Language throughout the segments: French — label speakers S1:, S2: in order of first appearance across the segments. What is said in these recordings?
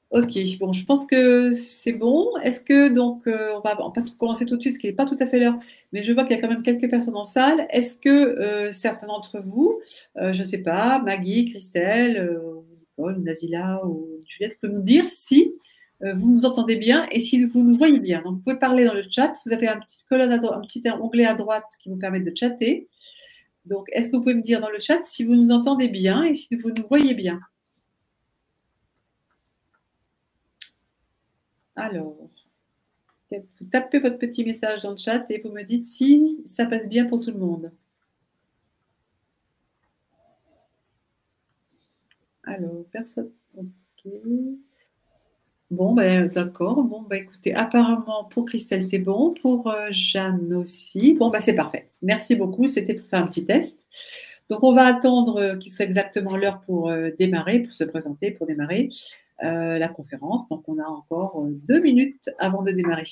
S1: Ok, bon, je pense que c'est bon. Est-ce que donc on va pas commencer tout de suite, parce qu'il n'est pas tout à fait l'heure, mais je vois qu'il y a quand même quelques personnes en salle. Est-ce que certains d'entre vous, je ne sais pas, Maggie, Christelle, Nicole, Nazila ou Juliette, peut nous dire si vous nous entendez bien et si vous nous voyez bien. Donc vous pouvez parler dans le chat. Vous avez un petit colonne un petit onglet à droite qui vous permet de chatter. Donc est-ce que vous pouvez me dire dans le chat si vous nous entendez bien et si vous nous voyez bien? Alors. Vous tapez votre petit message dans le chat et vous me dites si ça passe bien pour tout le monde. Alors, personne. Ok. Bon, ben, d'accord. Bon, ben, écoutez, apparemment, pour Christelle, c'est bon. Pour Jeanne aussi. Bon, ben, c'est parfait. Merci beaucoup. C'était pour faire un petit test. Donc, on va attendre qu'il soit exactement l'heure pour démarrer, pour se présenter, pour démarrer la conférence. Donc, on a encore 2 minutes avant de démarrer.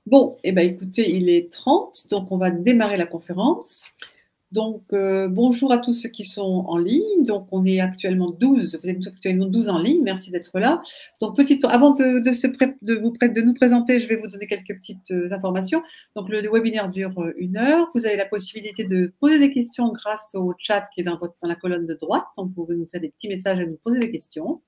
S1: Bon, eh ben, écoutez, il est 30, donc on va démarrer la conférence. Donc, bonjour à tous ceux qui sont en ligne. Donc, on est actuellement 12. Vous êtes actuellement 12 en ligne. Merci d'être là. Donc, avant de nous présenter, je vais vous donner quelques petites informations. Donc, le webinaire dure 1 heure. Vous avez la possibilité de poser des questions grâce au chat qui est dans la colonne de droite. Donc, vous pouvez nous faire des petits messages et nous poser des questions.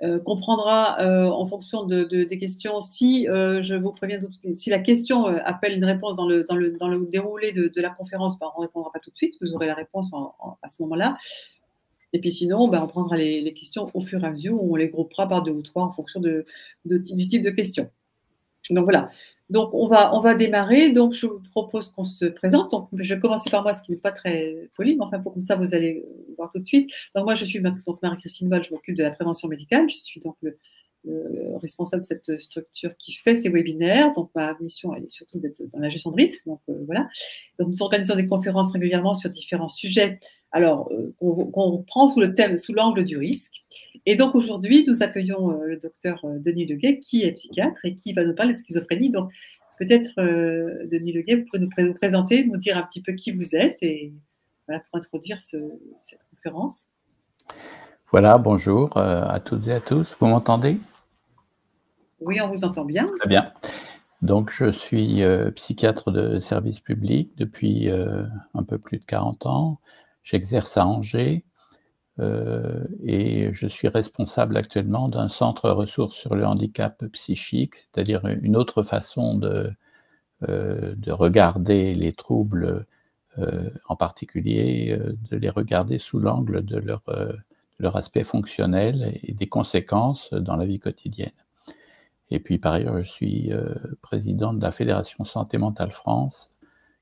S1: Qu'on prendra en fonction des questions. Si je vous préviens, si la question appelle une réponse dans le déroulé de la conférence, ben, on ne répondra pas tout de suite. Vous aurez la réponse à ce moment-là. Et puis sinon, ben, on prendra les questions au fur et à mesure, ou on les groupera par 2 ou 3 en fonction du type de question. Donc voilà. Donc on va démarrer. Donc je vous propose qu'on se présente. Donc je vais commencer par moi, ce qui n'est pas très poli, mais enfin comme ça vous allez voir tout de suite. Donc moi je suis donc Marie-Christine Boll, je m'occupe de la prévention médicale. Je suis donc le responsable de cette structure qui fait ces webinaires. Donc ma mission elle est surtout d'être dans la gestion de risque. Donc voilà. Donc nous organisons des conférences régulièrement sur différents sujets. Alors qu'on prend sous l'angle du risque. Et donc aujourd'hui, nous accueillons le docteur Denis Leguet, qui est psychiatre et qui va nous parler de schizophrénie. Donc peut-être, Denis Leguet, vous pouvez nous présenter, nous dire un petit peu qui vous êtes et voilà, pour introduire cette conférence.
S2: Voilà, bonjour à toutes et à tous. Vous m'entendez?
S1: Oui, on vous entend bien.
S2: Très bien. Donc, je suis psychiatre de service public depuis un peu plus de 40 ans. J'exerce à Angers et je suis responsable actuellement d'un centre ressources sur le handicap psychique, c'est-à-dire une autre façon de regarder les troubles, en particulier de les regarder sous l'angle de leur aspect fonctionnel et des conséquences dans la vie quotidienne. Et puis par ailleurs, je suis président de la Fédération Santé Mentale France,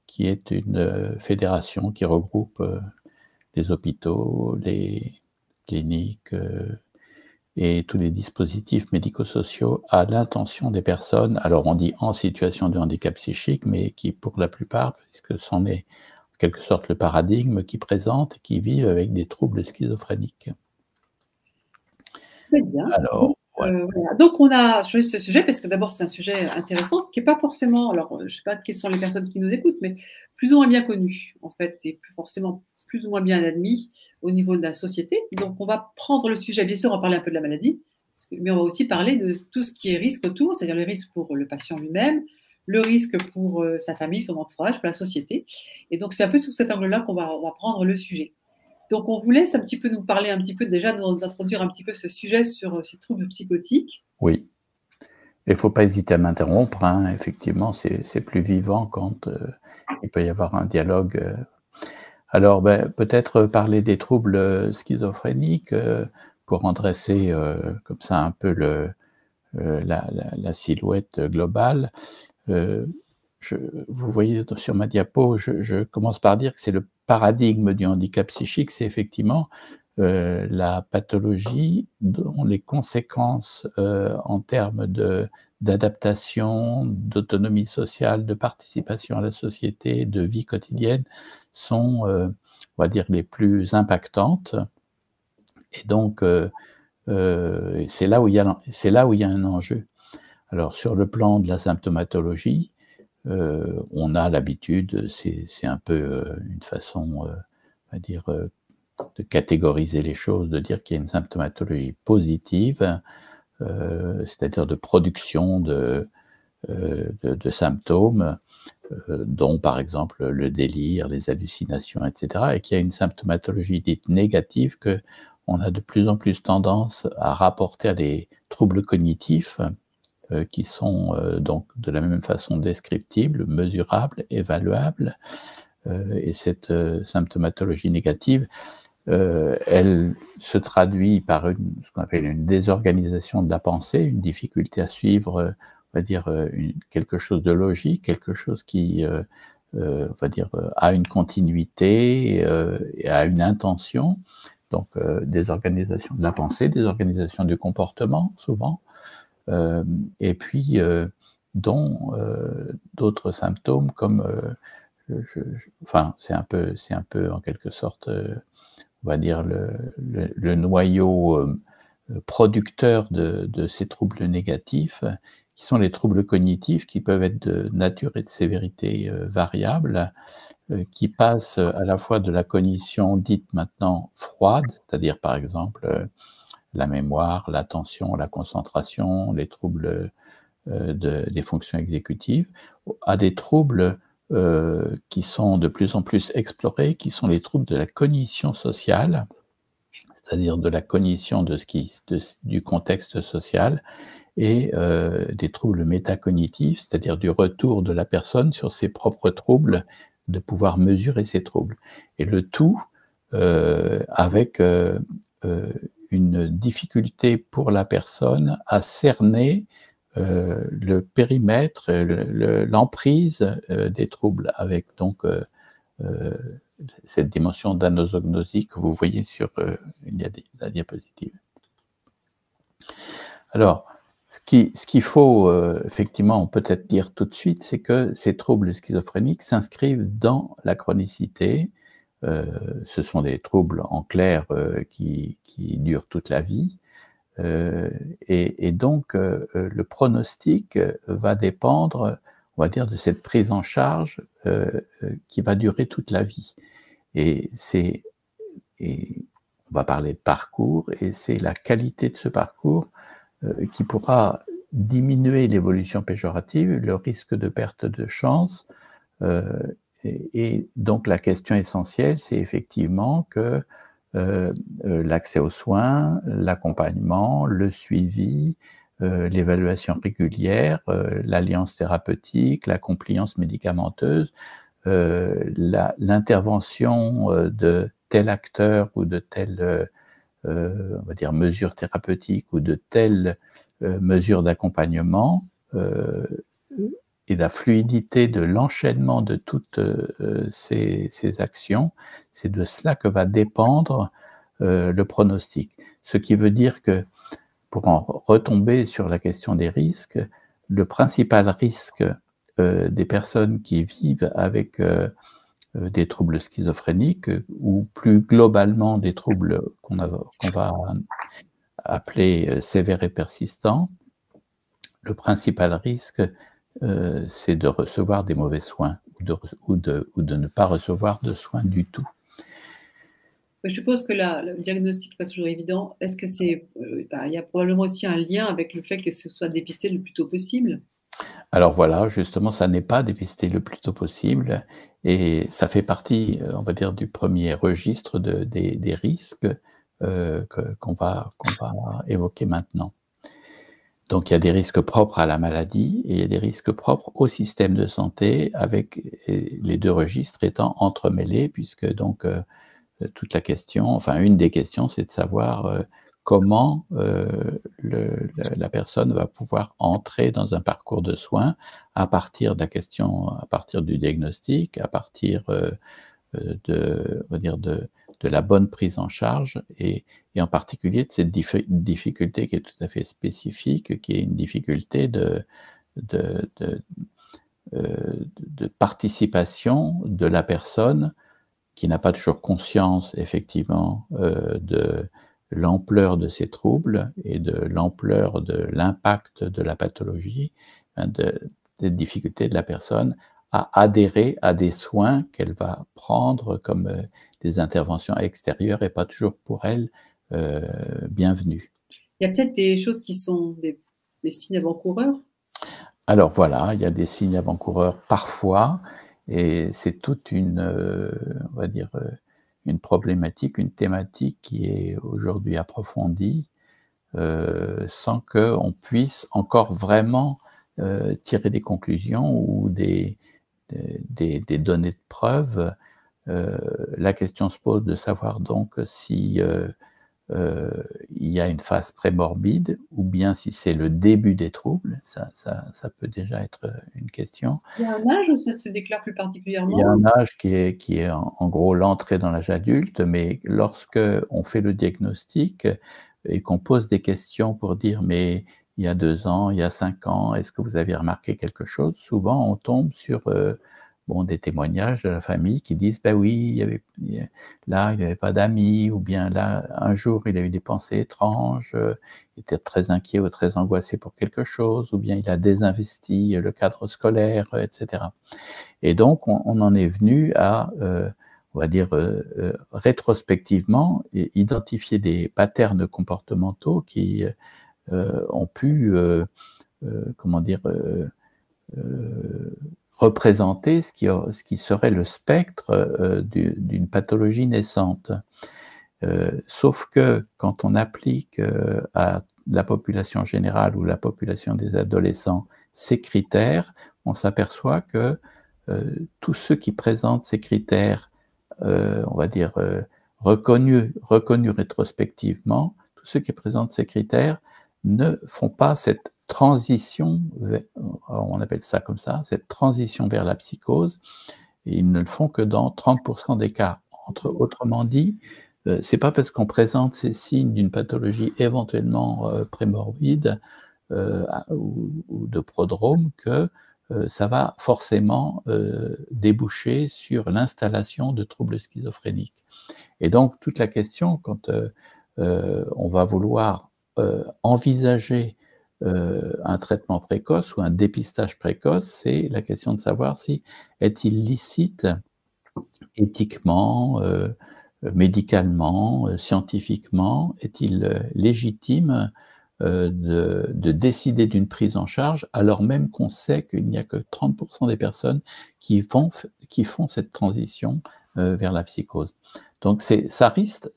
S2: qui est une fédération qui regroupe les hôpitaux, les cliniques, et tous les dispositifs médico-sociaux à l'intention des personnes, alors on dit en situation de handicap psychique, mais qui pour la plupart, puisque c'en est en quelque sorte le paradigme, qui présentent, qui vivent avec des troubles schizophréniques.
S1: Très bien.
S2: Alors,
S1: voilà. Donc, on a choisi ce sujet parce que d'abord, c'est un sujet intéressant qui n'est pas forcément, alors je ne sais pas qui sont les personnes qui nous écoutent, mais plus ou moins bien connu, en fait, et plus forcément plus ou moins bien admis au niveau de la société. Donc, on va prendre le sujet, bien sûr, on va parler un peu de la maladie, mais on va aussi parler de tout ce qui est risque autour, c'est-à-dire le risque pour le patient lui-même, le risque pour sa famille, son entourage, pour la société. Et donc, c'est un peu sous cet angle-là qu'on va prendre le sujet. Donc, on vous laisse un petit peu nous parler un petit peu déjà, nous introduire un petit peu ce sujet sur ces troubles psychotiques.
S2: oui. Il ne faut pas hésiter à m'interrompre, hein. Effectivement, c'est plus vivant quand il peut y avoir un dialogue. Alors, peut-être parler des troubles schizophréniques pour en dresser comme ça un peu la silhouette globale. Vous voyez sur ma diapo, je commence par dire que c'est le paradigme du handicap psychique, c'est effectivement la pathologie dont les conséquences en termes d'adaptation, d'autonomie sociale, de participation à la société, de vie quotidienne sont, on va dire, les plus impactantes. Et donc, c'est là où il y a un enjeu. Alors, sur le plan de la symptomatologie, on a l'habitude, c'est un peu une façon, on va dire, de catégoriser les choses, de dire qu'il y a une symptomatologie positive, c'est-à-dire de production de symptômes, dont par exemple le délire, les hallucinations, etc., et qu'il y a une symptomatologie dite négative qu'on a de plus en plus tendance à rapporter à des troubles cognitifs, qui sont donc de la même façon descriptibles, mesurables, évaluables. Et cette symptomatologie négative, elle se traduit par ce qu'on appelle une désorganisation de la pensée, une difficulté à suivre, on va dire, quelque chose de logique, quelque chose qui, on va dire, a une continuité et a une intention. Donc, désorganisation de la pensée, désorganisation du comportement, souvent. Et puis, dont d'autres symptômes comme, enfin, c'est un peu en quelque sorte, on va dire le noyau producteur de ces troubles négatifs, qui sont les troubles cognitifs, qui peuvent être de nature et de sévérité variables, qui passent à la fois de la cognition dite maintenant froide, c'est-à-dire par exemple la mémoire, l'attention, la concentration, les troubles des fonctions exécutives, à des troubles qui sont de plus en plus explorés, qui sont les troubles de la cognition sociale, c'est-à-dire de la cognition du contexte social, et des troubles métacognitifs, c'est-à-dire du retour de la personne sur ses propres troubles, de pouvoir mesurer ses troubles. Et le tout avec une difficulté pour la personne à cerner le périmètre, l'emprise des troubles, avec donc cette dimension d'anosognosie que vous voyez sur la diapositive. Alors, ce qu'il faut effectivement peut-être dire tout de suite, c'est que ces troubles schizophréniques s'inscrivent dans la chronicité. Ce sont des troubles en clair qui durent toute la vie. Et donc, le pronostic va dépendre, on va dire, de cette prise en charge qui va durer toute la vie. Et on va parler de parcours, et c'est la qualité de ce parcours qui pourra diminuer l'évolution péjorative, le risque de perte de chance. Et donc, la question essentielle, c'est effectivement que l'accès aux soins, l'accompagnement, le suivi, l'évaluation régulière, l'alliance thérapeutique, la compliance médicamenteuse, l'intervention de tel acteur ou de telle, on va dire, mesure thérapeutique ou de telle mesure d'accompagnement, et la fluidité de l'enchaînement de toutes ces actions, c'est de cela que va dépendre le pronostic. Ce qui veut dire que pour en retomber sur la question des risques, le principal risque des personnes qui vivent avec des troubles schizophréniques ou plus globalement des troubles qu'on va appeler sévères et persistants, le principal risque, c'est de recevoir des mauvais soins ou de ne pas recevoir de soins du tout.
S1: Je suppose que le diagnostic n'est pas toujours évident. Est-ce que il y a probablement aussi un lien avec le fait que ce soit dépisté le plus tôt possible?
S2: Alors voilà, justement, ça n'est pas dépisté le plus tôt possible et ça fait partie, on va dire, du premier registre des risques qu'on va évoquer maintenant. Donc il y a des risques propres à la maladie et il y a des risques propres au système de santé, avec les deux registres étant entremêlés, puisque donc toute la question, enfin une des questions, c'est de savoir comment la personne va pouvoir entrer dans un parcours de soins à partir de la question, à partir du diagnostic, à partir on va dire de la bonne prise en charge et en particulier de cette difficulté qui est tout à fait spécifique, qui est une difficulté de participation de la personne qui n'a pas toujours conscience effectivement de l'ampleur de ces troubles et de l'ampleur de l'impact de la pathologie, des difficultés de la personne à adhérer à des soins qu'elle va prendre comme des interventions extérieures et pas toujours pour elle bienvenues.
S1: Il y a peut-être des choses qui sont des signes avant-coureurs?
S2: Alors voilà, il y a des signes avant-coureurs parfois, et c'est toute une, on va dire, une problématique, une thématique qui est aujourd'hui approfondie, sans qu'on puisse encore vraiment tirer des conclusions ou des données de preuve. La question se pose de savoir donc si il y a une phase prémorbide ou bien si c'est le début des troubles, ça peut déjà être une question.
S1: Il y a un âge où ça se déclare plus particulièrement?
S2: Il y a un âge qui est en gros l'entrée dans l'âge adulte, mais lorsque on fait le diagnostic et qu'on pose des questions pour dire: «Mais il y a 2 ans, il y a 5 ans, est-ce que vous avez remarqué quelque chose?» Souvent on tombe sur, bon, des témoignages de la famille qui disent: «Bah oui, là, il avait pas d'amis» ou bien là, un jour, il a eu des pensées étranges, il était très inquiet ou très angoissé pour quelque chose, ou bien il a désinvesti le cadre scolaire, et cetera. Et donc on en est venu à, on va dire, rétrospectivement, identifier des patterns comportementaux qui ont pu, comment dire, représenter ce qui serait le spectre d'une pathologie naissante. Sauf que quand on applique à la population générale ou la population des adolescents ces critères, on s'aperçoit que tous ceux qui présentent ces critères, on va dire, reconnus rétrospectivement, tous ceux qui présentent ces critères ne font pas cette transition, on appelle ça comme ça, cette transition vers la psychose, et ils ne le font que dans 30% des cas. Autrement dit, c'est pas parce qu'on présente ces signes d'une pathologie éventuellement prémorbide ou de prodrome que ça va forcément déboucher sur l'installation de troubles schizophréniques. Et donc toute la question quand on va vouloir envisager un traitement précoce ou un dépistage précoce, c'est la question de savoir si est-il licite éthiquement, médicalement, scientifiquement, est-il légitime de décider d'une prise en charge alors même qu'on sait qu'il n'y a que 30% des personnes qui font cette transition vers la psychose. Donc ça reste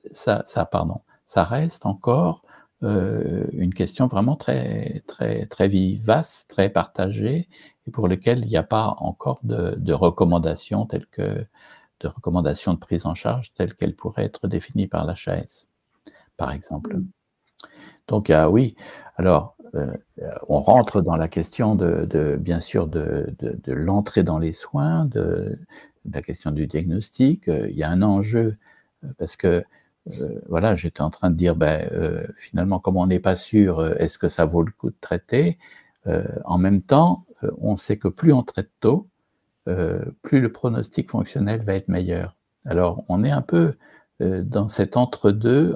S2: encore une question vraiment très, très, très vivace, très partagée, et pour lesquelles il n'y a pas encore de recommandations de recommandations de prise en charge telles qu'elles pourraient être définies par l'HAS, par exemple. Donc oui, alors on rentre dans la question bien sûr de l'entrée dans les soins, de la question du diagnostic. Il y a un enjeu parce que voilà, j'étais en train de dire, finalement, comme on n'est pas sûr, est-ce que ça vaut le coup de traiter? En même temps, on sait que plus on traite tôt, plus le pronostic fonctionnel va être meilleur. Alors, on est un peu dans cet entre-deux,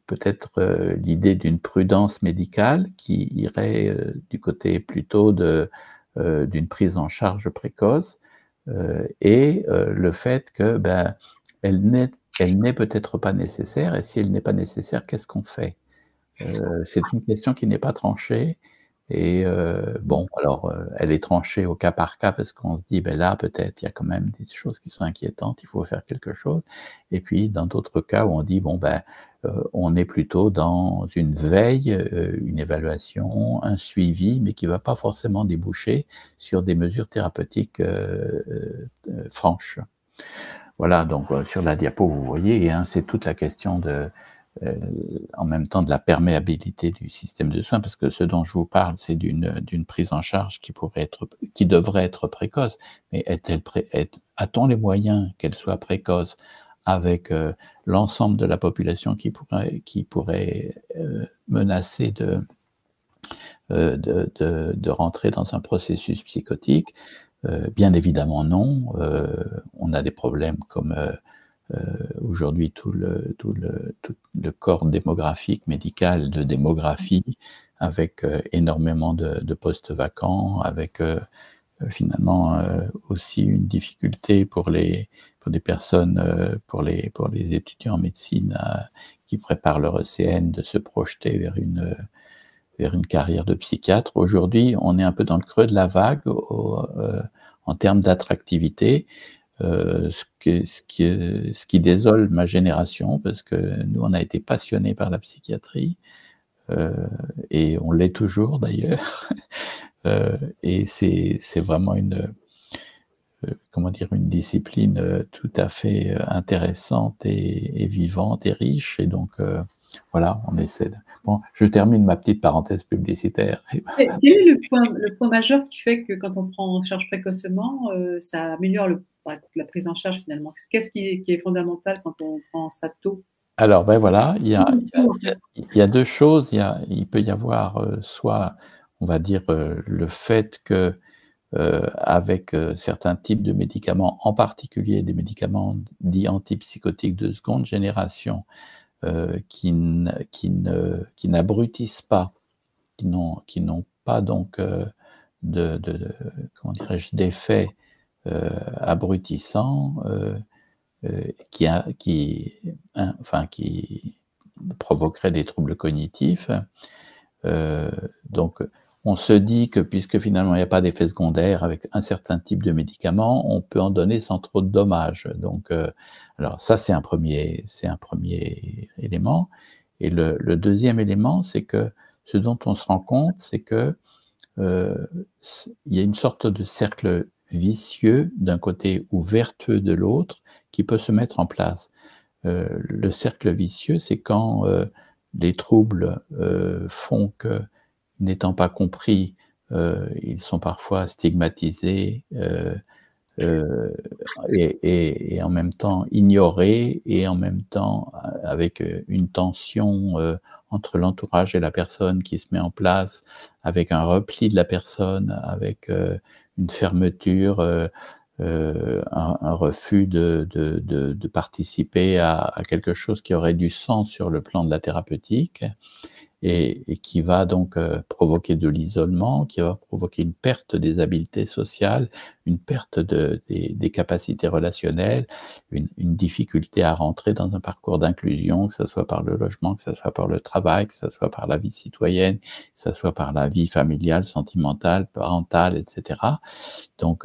S2: peut-être l'idée d'une prudence médicale qui irait du côté plutôt d'une prise en charge précoce et le fait que elle n'est peut-être pas nécessaire, et si elle n'est pas nécessaire, qu'est-ce qu'on fait? C'est une question qui n'est pas tranchée et bon, alors, elle est tranchée au cas par cas parce qu'on se dit: là, peut-être, il y a quand même des choses qui sont inquiétantes, il faut faire quelque chose. Et puis dans d'autres cas où on dit: on est plutôt dans une veille, une évaluation, un suivi, mais qui va pas forcément déboucher sur des mesures thérapeutiques, franches. Voilà, donc sur la diapo, vous voyez, hein, c'est toute la question en même temps de la perméabilité du système de soins, parce que ce dont je vous parle, c'est d'une prise en charge qui devrait être précoce, mais a-t-on les moyens qu'elle soit précoce avec l'ensemble de la population qui pourrait menacer de rentrer dans un processus psychotique? Bien évidemment non. On a des problèmes comme aujourd'hui tout le corps démographique médical de démographie, avec énormément de postes vacants, avec finalement aussi une difficulté pour des personnes, pour les étudiants en médecine qui préparent leur ECN de se projeter vers une carrière de psychiatre. Aujourd'hui, on est un peu dans le creux de la vague en termes d'attractivité. Ce qui désole ma génération, parce que nous, on a été passionnés par la psychiatrie, et on l'est toujours d'ailleurs, et c'est vraiment une discipline tout à fait intéressante et vivante et riche, et donc voilà, on essaie de... Bon, je termine ma petite parenthèse publicitaire.
S1: Quel est le point majeur qui fait que quand on prend en charge précocement, ça améliore la prise en charge finalement? Qu'est-ce qui est fondamental quand on prend ça tôt?
S2: Alors, voilà, il y a deux choses. Il peut y avoir soit, on va dire, le fait que avec certains types de médicaments, en particulier des médicaments dits antipsychotiques de seconde génération, qui n'abrutissent pas, qui n'ont pas donc comment dirais-je, d'effets abrutissants, qui provoqueraient des troubles cognitifs. Donc, on se dit que puisque finalement il n'y a pas d'effet secondaire avec un certain type de médicament, on peut en donner sans trop de dommages. Donc, alors ça c'est un premier élément. Et le deuxième élément, c'est que ce dont on se rend compte, c'est que il y a une sorte de cercle vicieux d'un côté ou vertueux de l'autre qui peut se mettre en place. Le cercle vicieux, c'est quand les troubles font que, n'étant pas compris, ils sont parfois stigmatisés et en même temps ignorés, et en même temps avec une tension entre l'entourage et la personne qui se met en place, avec un repli de la personne, avec une fermeture, un refus de participer à quelque chose qui aurait du sens sur le plan de la thérapeutique, et qui va donc provoquer de l'isolement, qui va provoquer une perte des habiletés sociales, une perte des capacités relationnelles, une difficulté à rentrer dans un parcours d'inclusion, que ce soit par le logement, que ce soit par le travail, que ce soit par la vie citoyenne, que ce soit par la vie familiale, sentimentale, parentale, etc. Donc,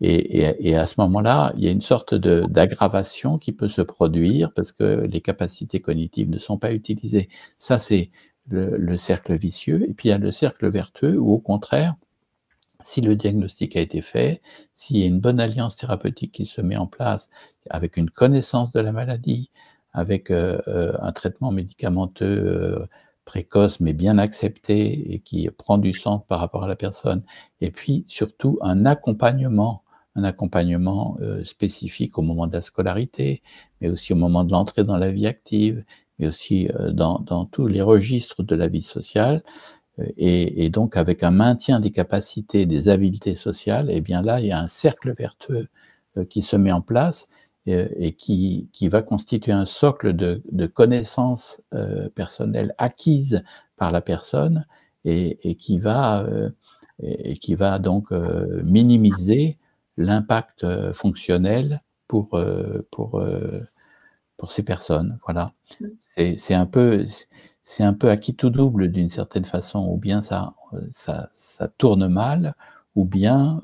S2: et à ce moment-là, il y a une sorte d'aggravation qui peut se produire parce que les capacités cognitives ne sont pas utilisées. Ça, c'est le cercle vicieux. Et puis il y a le cercle vertueux où, au contraire, si le diagnostic a été fait, s'il y a une bonne alliance thérapeutique qui se met en place avec une connaissance de la maladie, avec un traitement médicamenteux précoce mais bien accepté et qui prend du sens par rapport à la personne, et puis surtout un accompagnement un accompagnement spécifique au moment de la scolarité, mais aussi au moment de l'entrée dans la vie active, mais aussi dans tous les registres de la vie sociale. Et donc, avec un maintien des capacités, des habiletés sociales, eh bien là, il y a un cercle vertueux qui se met en place et qui va constituer un socle de connaissances personnelles acquises par la personne et qui va donc minimiser l'impact fonctionnel pour ces personnes. Voilà. C'est un peu à qui tout double d'une certaine façon, ou bien ça tourne mal, ou bien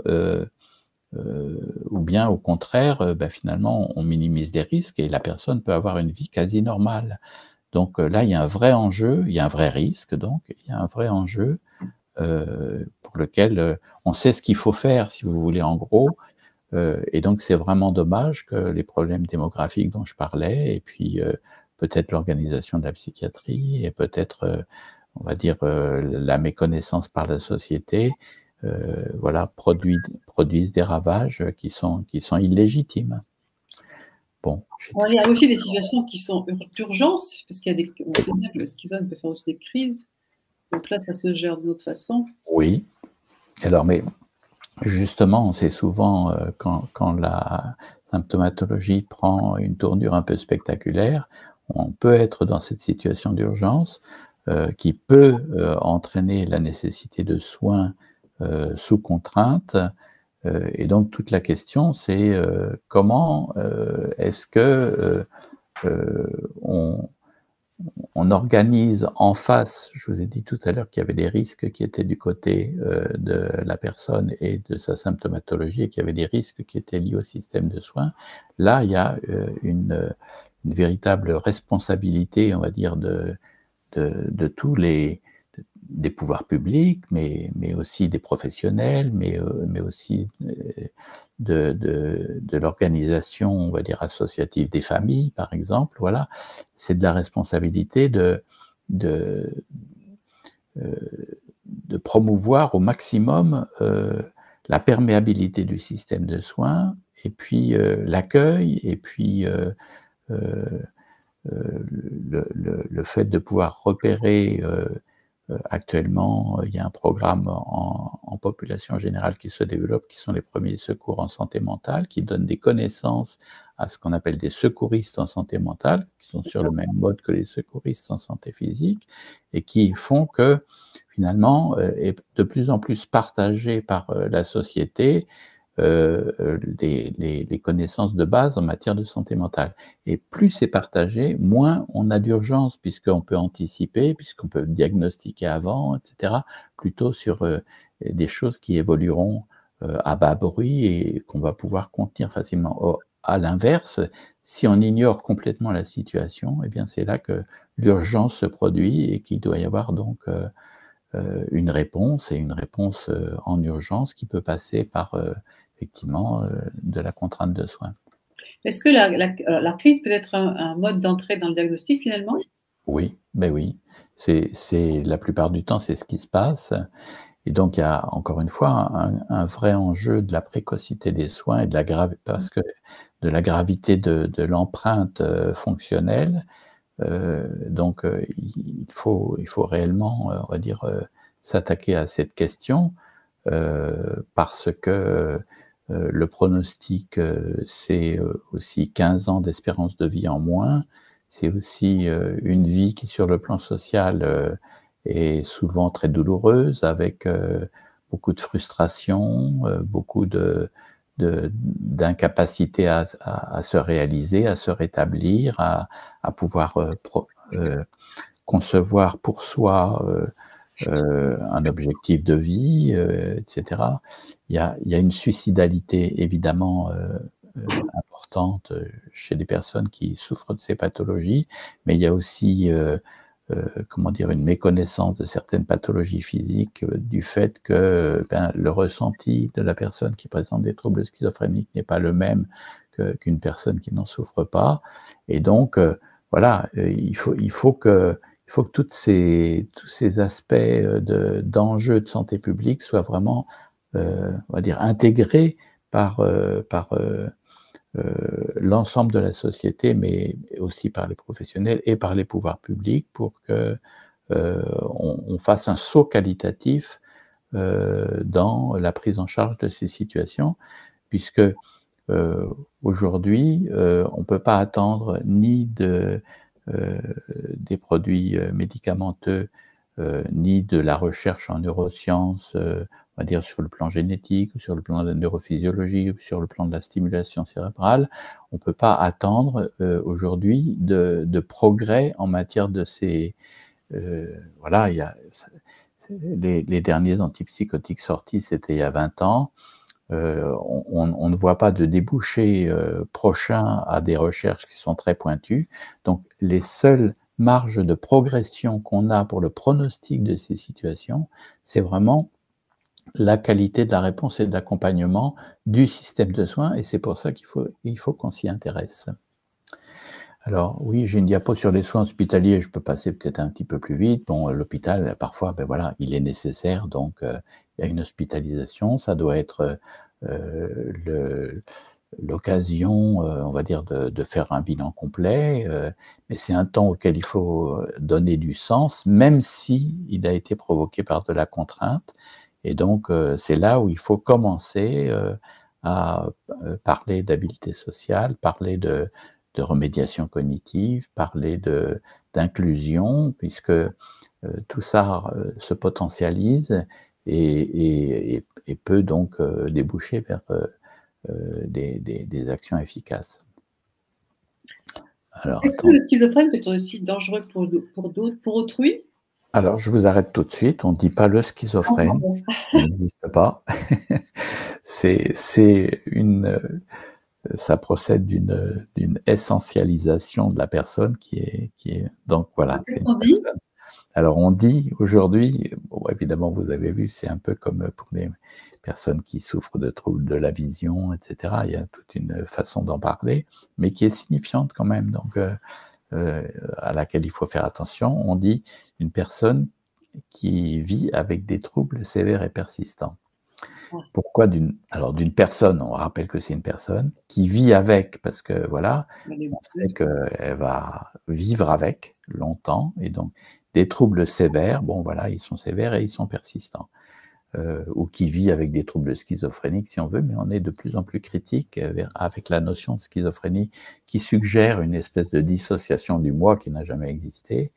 S2: au contraire, finalement, on minimise les risques et la personne peut avoir une vie quasi normale. Donc là, il y a un vrai enjeu, il y a un vrai risque, donc il y a un vrai enjeu pour lequel on sait ce qu'il faut faire, si vous voulez, en gros. Et donc, c'est vraiment dommage que les problèmes démographiques dont je parlais, et puis peut-être l'organisation de la psychiatrie, et peut-être, on va dire, la méconnaissance par la société, voilà, produisent des ravages qui sont illégitimes. Bon.
S1: Il y a aussi des situations qui sont d'urgence, parce qu'il y a on sait bien que le schizone peut faire aussi des crises. Donc là, ça se gère d'une autre façon.
S2: Oui. Alors, mais justement, c'est souvent quand la symptomatologie prend une tournure un peu spectaculaire, on peut être dans cette situation d'urgence qui peut entraîner la nécessité de soins sous contrainte. Et donc, toute la question, c'est comment est-ce que on organise en face, je vous ai dit tout à l'heure qu'il y avait des risques qui étaient du côté de la personne et de sa symptomatologie, et qu'il y avait des risques qui étaient liés au système de soins. Là, il y a une véritable responsabilité, on va dire, de tous des pouvoirs publics, mais aussi des professionnels, mais aussi de l'organisation, on va dire, associative des familles, par exemple. Voilà, c'est de la responsabilité de promouvoir au maximum la perméabilité du système de soins, et puis l'accueil, et puis le fait de pouvoir repérer. Actuellement, il y a un programme en population générale qui se développe, qui sont les premiers secours en santé mentale, qui donnent des connaissances à ce qu'on appelle des secouristes en santé mentale, qui sont sur le même mode que les secouristes en santé physique, et qui font que, finalement, est de plus en plus partagé par la société les connaissances de base en matière de santé mentale. Et plus c'est partagé, moins on a d'urgence, puisqu'on peut anticiper, puisqu'on peut diagnostiquer avant, etc., plutôt sur des choses qui évolueront à bas bruit et qu'on va pouvoir contenir facilement. Or, à l'inverse, si on ignore complètement la situation, eh bien c'est là que l'urgence se produit et qu'il doit y avoir donc une réponse, et une réponse en urgence qui peut passer par effectivement de la contrainte de soins.
S1: Est-ce que la crise peut être un mode d'entrée dans le diagnostic finalement?
S2: Oui, ben oui. C'est la plupart du temps, c'est ce qui se passe. Et donc, il y a encore une fois un vrai enjeu de la précocité des soins et de la gravité de l'empreinte fonctionnelle. Donc, il faut réellement, on va dire, s'attaquer à cette question parce que le pronostic, c'est aussi 15 ans d'espérance de vie en moins. C'est aussi une vie qui, sur le plan social, est souvent très douloureuse, avec beaucoup de frustration, beaucoup d'incapacité à se réaliser, à se rétablir, à pouvoir concevoir pour soi un objectif de vie, etc. Il y a une suicidalité évidemment importante chez des personnes qui souffrent de ces pathologies, mais il y a aussi comment dire, une méconnaissance de certaines pathologies physiques du fait que le ressenti de la personne qui présente des troubles schizophréniques n'est pas le même qu'une personne qui n'en souffre pas. Et donc, voilà, il faut que tous ces aspects d'enjeux de santé publique soient vraiment, on va dire, intégrés l'ensemble de la société, mais aussi par les professionnels et par les pouvoirs publics pour que on fasse un saut qualitatif dans la prise en charge de ces situations, puisque aujourd'hui, on ne peut pas attendre ni des produits médicamenteux, ni de la recherche en neurosciences, on va dire sur le plan génétique, ou sur le plan de la neurophysiologie, ou sur le plan de la stimulation cérébrale. On ne peut pas attendre aujourd'hui de progrès en matière de ces... voilà, il y a, les derniers antipsychotiques sortis, c'était il y a 20 ans. On ne voit pas de débouchés prochains à des recherches qui sont très pointues. Donc, les seules marges de progression qu'on a pour le pronostic de ces situations, c'est vraiment la qualité de la réponse et de l'accompagnement du système de soins, et c'est pour ça qu'il faut qu'on s'y intéresse. Alors oui, j'ai une diapo sur les soins hospitaliers, je peux passer peut-être un petit peu plus vite. Bon, l'hôpital, parfois, ben voilà, il est nécessaire, donc il y a une hospitalisation, ça doit être l'occasion, on va dire, de faire un bilan complet, mais c'est un temps auquel il faut donner du sens, même si il a été provoqué par de la contrainte. Et donc, c'est là où il faut commencer à parler d'habilité sociale, parler de remédiation cognitive, parler d'inclusion, puisque tout ça se potentialise et peut donc déboucher vers des actions efficaces.
S1: Est-ce que le schizophrène peut être aussi dangereux pour d'autres, pour autrui?
S2: Alors, je vous arrête tout de suite. On ne dit pas le schizophrène, ça n'existe pas. Ça procède d'une essentialisation de la personne qui est donc voilà.
S1: Qu'est-ce qu'on dit?
S2: Alors on dit aujourd'hui, bon, évidemment vous avez vu, c'est un peu comme pour les personnes qui souffrent de troubles de la vision, etc. Il y a toute une façon d'en parler, mais qui est signifiante quand même, donc à laquelle il faut faire attention. On dit une personne qui vit avec des troubles sévères et persistants. Pourquoi d'une personne, on rappelle que c'est une personne, qui vit avec, parce que voilà, on sait qu'elle va vivre avec longtemps, et donc des troubles sévères, bon voilà, ils sont sévères et ils sont persistants. Ou qui vit avec des troubles schizophréniques si on veut, mais on est de plus en plus critique avec la notion de schizophrénie qui suggère une espèce de dissociation du moi qui n'a jamais existé,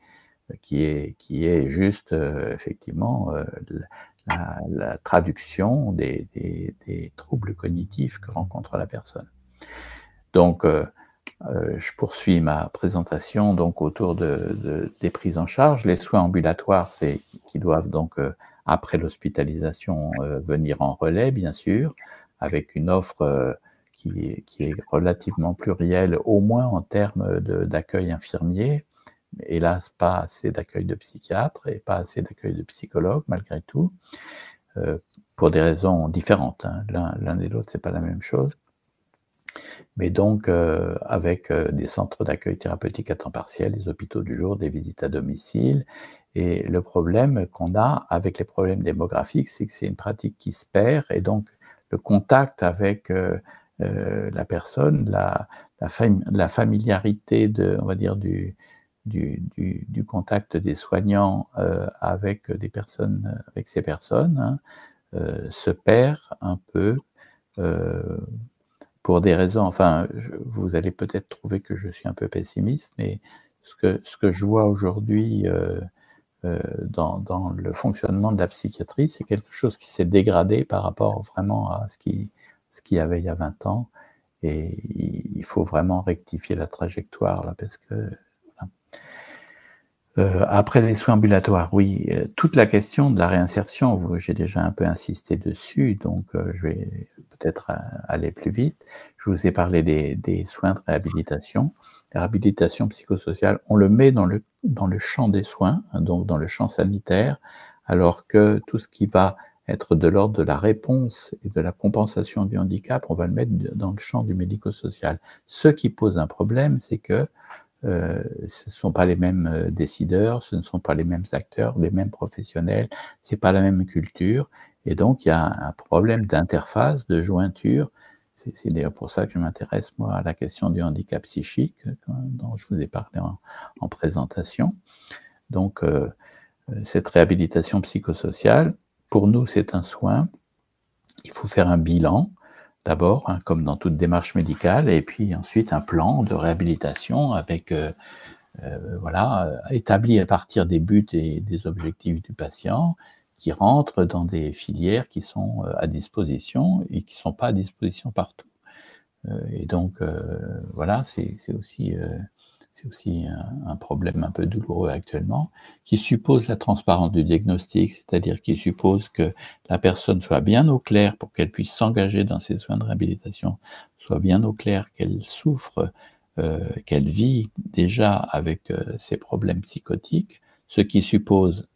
S2: qui est juste effectivement la traduction des troubles cognitifs que rencontre la personne. Donc, je poursuis ma présentation donc autour des prises en charge. Les soins ambulatoires, c'est qui doivent donc, après l'hospitalisation, venir en relais, bien sûr, avec une offre qui est relativement plurielle, au moins en termes d'accueil infirmier. Hélas, pas assez d'accueil de psychiatres et pas assez d'accueil de psychologues, malgré tout, pour des raisons différentes. Hein. L'un et l'autre, c'est pas la même chose. Mais donc, avec des centres d'accueil thérapeutique à temps partiel, des hôpitaux du jour, des visites à domicile. Et le problème qu'on a avec les problèmes démographiques, c'est que c'est une pratique qui se perd, et donc le contact avec la personne, la familiarité on va dire du contact des soignants avec ces personnes, hein, se perd un peu pour des raisons, enfin, vous allez peut-être trouver que je suis un peu pessimiste, mais ce que je vois aujourd'hui dans le fonctionnement de la psychiatrie, c'est quelque chose qui s'est dégradé par rapport vraiment à ce qu'il y avait il y a 20 ans, et il faut vraiment rectifier la trajectoire là, parce que voilà. Après les soins ambulatoires, oui, toute la question de la réinsertion, j'ai déjà un peu insisté dessus, donc je vais peut-être aller plus vite. Je vous ai parlé des soins de réhabilitation. La réhabilitation psychosociale, on le met dans le champ des soins, hein, donc dans le champ sanitaire, alors que tout ce qui va être de l'ordre de la réponse et de la compensation du handicap, on va le mettre dans le champ du médico-social. Ce qui pose un problème, c'est que ce ne sont pas les mêmes décideurs, ce ne sont pas les mêmes acteurs, les mêmes professionnels, c'est pas la même culture, Et donc, il y a un problème d'interface, de jointure. C'est d'ailleurs pour ça que je m'intéresse, moi, à la question du handicap psychique, dont je vous ai parlé en présentation. Donc, cette réhabilitation psychosociale, pour nous, c'est un soin. Il faut faire un bilan, d'abord, hein, comme dans toute démarche médicale, et puis ensuite un plan de réhabilitation avec, voilà, établi à partir des buts et des objectifs du patient, qui rentrent dans des filières qui sont à disposition et qui ne sont pas à disposition partout. Et donc, voilà, c'est aussi un problème un peu douloureux actuellement, qui suppose la transparence du diagnostic, c'est-à-dire qui suppose que la personne soit bien au clair pour qu'elle puisse s'engager dans ses soins de réhabilitation, soit bien au clair qu'elle souffre, qu'elle vit déjà avec ses problèmes psychotiques, ce qui suppose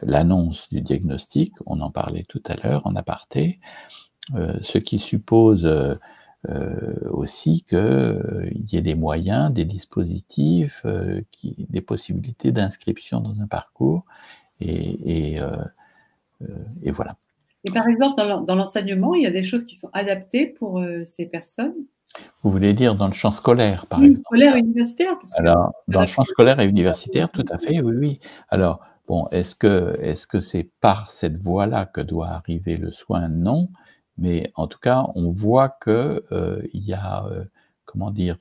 S2: l'annonce du diagnostic, on en parlait tout à l'heure en aparté, ce qui suppose aussi qu'il y ait des moyens, des dispositifs, des possibilités d'inscription dans un parcours, et voilà.
S1: Et par exemple, dans l'enseignement, il y a des choses qui sont adaptées pour ces personnes?
S2: Vous voulez dire dans le champ scolaire, par
S1: Oui,
S2: exemple?
S1: scolaire, universitaire, parce que
S2: Alors, dans le champ scolaire et universitaire, tout à fait, oui, oui. Alors, bon, est-ce que c'est par cette voie-là que doit arriver le soin? Non, mais en tout cas, on voit que, il y a, comment dire?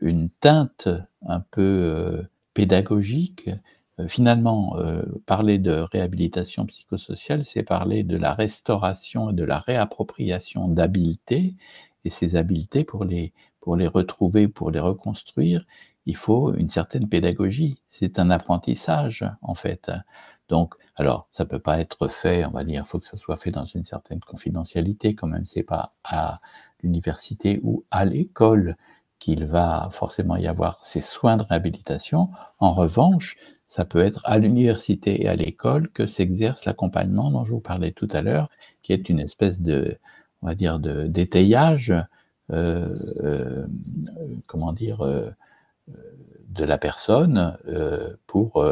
S2: Une teinte un peu, pédagogique. Finalement, parler de réhabilitation psychosociale, c'est parler de la restauration et de la réappropriation d'habiletés, et ces habiletés pour les retrouver, pour les reconstruire, il faut une certaine pédagogie. C'est un apprentissage, en fait. Donc, alors, ça peut pas être fait, on va dire, il faut que ça soit fait dans une certaine confidentialité, quand même. C'est pas à l'université ou à l'école qu'il va forcément y avoir ces soins de réhabilitation. En revanche, ça peut être à l'université et à l'école que s'exerce l'accompagnement dont je vous parlais tout à l'heure, qui est une espèce de, on va dire, d'étayage, euh, euh, comment dire, de la personne pour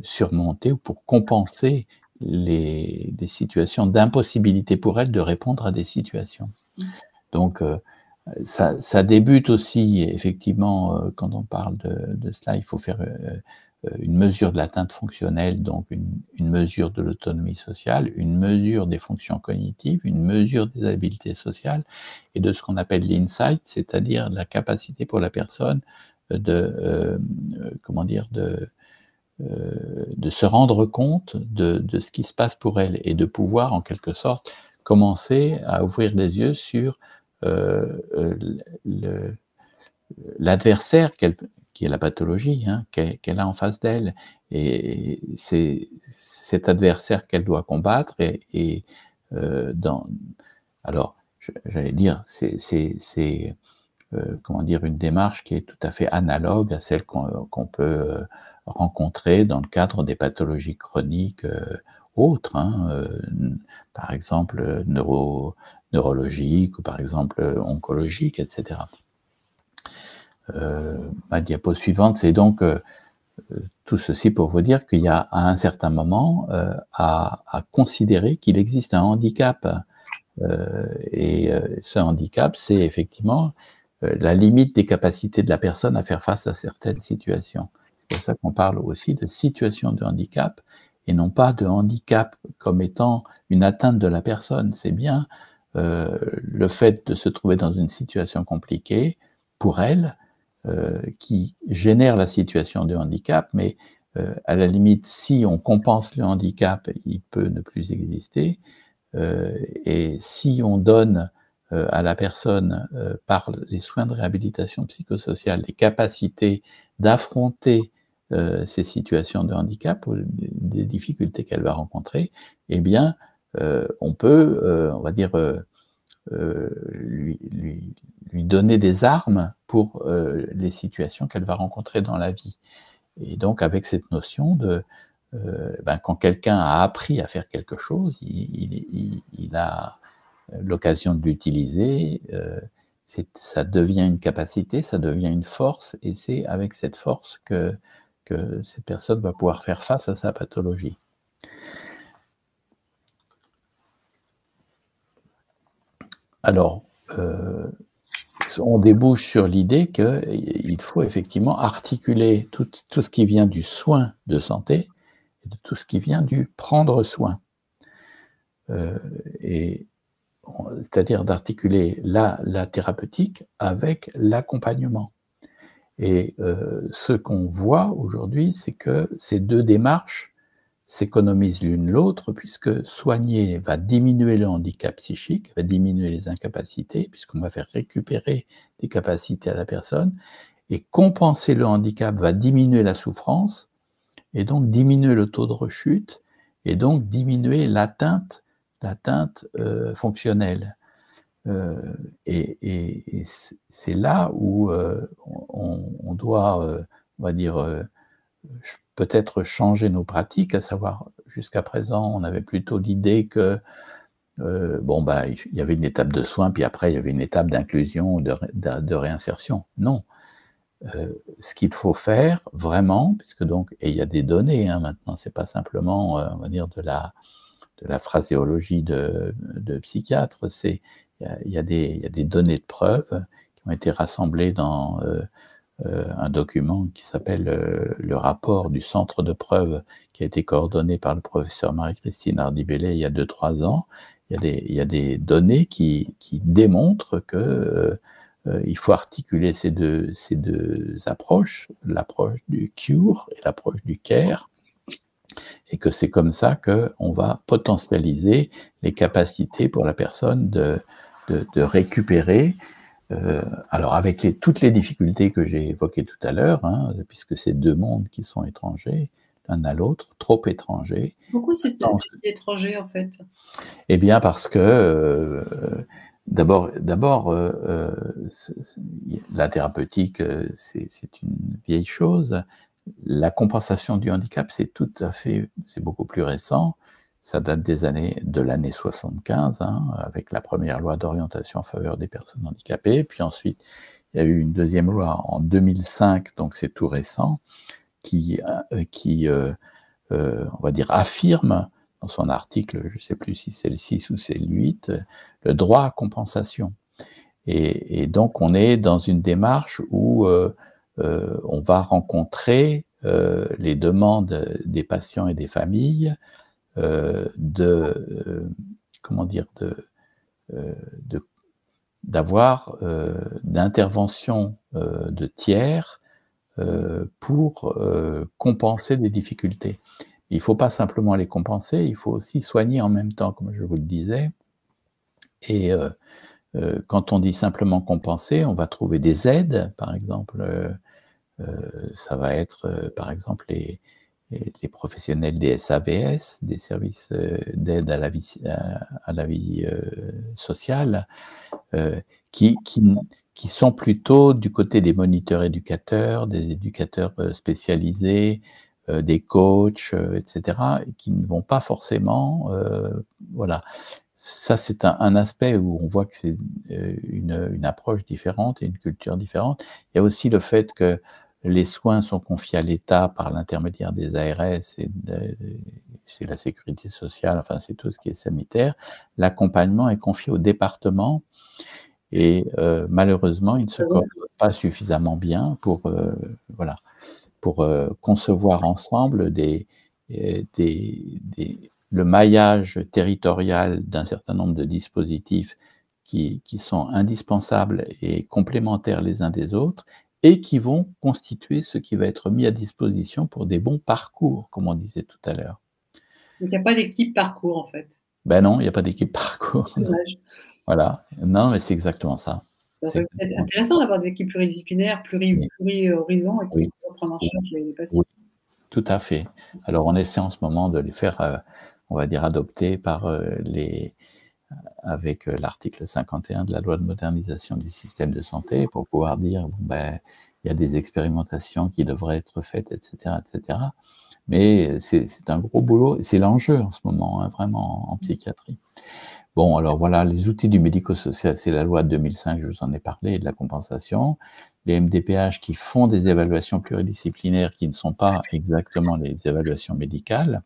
S2: surmonter ou pour compenser des situations d'impossibilité pour elle de répondre à des situations. Donc, ça débute aussi, effectivement, quand on parle de cela, il faut faire une mesure de l'atteinte fonctionnelle, donc une mesure de l'autonomie sociale, une mesure des fonctions cognitives, une mesure des habiletés sociales et de ce qu'on appelle l'insight, c'est-à-dire la capacité pour la personne comment dire, de se rendre compte de ce qui se passe pour elle et de pouvoir, en quelque sorte, commencer à ouvrir les yeux sur l'adversaire qui est la pathologie, hein, qu'elle a en face d'elle. Et c'est cet adversaire qu'elle doit combattre. Alors, j'allais dire, c'est comment dire, une démarche qui est tout à fait analogue à celle qu'on peut rencontrer dans le cadre des pathologies chroniques autres, hein, par exemple neurologiques ou par exemple oncologiques, etc. Ma diapo suivante, c'est donc tout ceci pour vous dire qu'il y a à un certain moment à considérer qu'il existe un handicap. Et ce handicap, c'est effectivement la limite des capacités de la personne à faire face à certaines situations. C'est pour ça qu'on parle aussi de situation de handicap et non pas de handicap comme étant une atteinte de la personne. C'est bien le fait de se trouver dans une situation compliquée pour elle qui génère la situation de handicap, mais à la limite, si on compense le handicap, il peut ne plus exister. Et si on donne à la personne, par les soins de réhabilitation psychosociale, les capacités d'affronter ces situations de handicap ou des difficultés qu'elle va rencontrer, eh bien, on peut, on va dire, lui donner des armes pour les situations qu'elle va rencontrer dans la vie. Et donc, avec cette notion de quand quelqu'un a appris à faire quelque chose, il a l'occasion de l'utiliser, ça devient une capacité, ça devient une force, et c'est avec cette force que cette personne va pouvoir faire face à sa pathologie. Alors, on débouche sur l'idée qu'il faut effectivement articuler tout ce qui vient du soin de santé et de tout ce qui vient du prendre soin. C'est-à-dire d'articuler la thérapeutique avec l'accompagnement. Et ce qu'on voit aujourd'hui, c'est que ces deux démarches s'économisent l'une l'autre, puisque soigner va diminuer le handicap psychique, va diminuer les incapacités, puisqu'on va faire récupérer des capacités à la personne, et compenser le handicap va diminuer la souffrance, et donc diminuer le taux de rechute, et donc diminuer l'atteinte fonctionnelle. Et c'est là où on doit, on va dire, peut-être changer nos pratiques, à savoir, jusqu'à présent, on avait plutôt l'idée que il y avait une étape de soins, puis après, il y avait une étape d'inclusion, de réinsertion. Non. Ce qu'il faut faire, vraiment, puisque donc, et il y a des données, hein, maintenant, c'est pas simplement, on va dire, de la phraséologie de psychiatre, il y a des données de preuve qui ont été rassemblées dans un document qui s'appelle le rapport du centre de preuve, qui a été coordonné par le professeur Marie-Christine Hardy-Bellay il y a 2-3 ans. Il y a des données qui démontrent que il faut articuler ces deux approches, l'approche du cure et l'approche du care, et que c'est comme ça qu'on va potentialiser les capacités pour la personne de récupérer. Alors avec toutes les difficultés que j'ai évoquées tout à l'heure, hein, puisque c'est deux mondes qui sont étrangers l'un à l'autre, trop étrangers.
S1: Pourquoi c'est étranger en fait?
S2: Eh bien parce que d'abord, la thérapeutique, c'est une vieille chose. La compensation du handicap, c'est beaucoup plus récent. Ça date de l'année 75, hein, avec la première loi d'orientation en faveur des personnes handicapées. Puis ensuite, il y a eu une deuxième loi en 2005, donc c'est tout récent, qui on va dire, affirme dans son article, je ne sais plus si c'est le 6 ou c'est le 8, le droit à compensation. Et donc, on est dans une démarche où on va rencontrer les demandes des patients et des familles d'avoir d'intervention de tiers pour compenser des difficultés. Il ne faut pas simplement les compenser, il faut aussi soigner en même temps, comme je vous le disais. Et quand on dit simplement compenser, on va trouver des aides, par exemple, ça va être par exemple les professionnels des SAVS, des services d'aide à la vie sociale, qui sont plutôt du côté des moniteurs éducateurs, des éducateurs spécialisés, des coachs, etc., qui ne vont pas forcément, voilà. Ça, c'est un aspect où on voit que c'est une approche différente et une culture différente. Il y a aussi le fait que les soins sont confiés à l'État par l'intermédiaire des ARS et c'est la sécurité sociale, enfin c'est tout ce qui est sanitaire. L'accompagnement est confié au département et malheureusement, il ne se coordonne pas suffisamment bien pour concevoir ensemble le maillage territorial d'un certain nombre de dispositifs qui sont indispensables et complémentaires les uns des autres et qui vont constituer ce qui va être mis à disposition pour des bons parcours, comme on disait tout à l'heure.
S1: Donc, il n'y a pas d'équipe parcours, en fait.
S2: Ben non, il n'y a pas d'équipe parcours.
S1: Dommage.
S2: Voilà. Non, mais c'est exactement ça.
S1: C'est intéressant d'avoir des équipes pluridisciplinaires, pluri-horizons, et qui peuvent prendre en charge les patients.
S2: Oui, tout à fait. Alors, on essaie en ce moment de les faire, on va dire, adopter avec l'article 51 de la loi de modernisation du système de santé pour pouvoir dire, il y a des expérimentations qui devraient être faites, etc., etc. Mais c'est un gros boulot, c'est l'enjeu en ce moment, hein, vraiment, en psychiatrie. Bon, alors voilà, les outils du médico-social, c'est la loi de 2005, je vous en ai parlé, de la compensation. Les MDPH qui font des évaluations pluridisciplinaires qui ne sont pas exactement les évaluations médicales.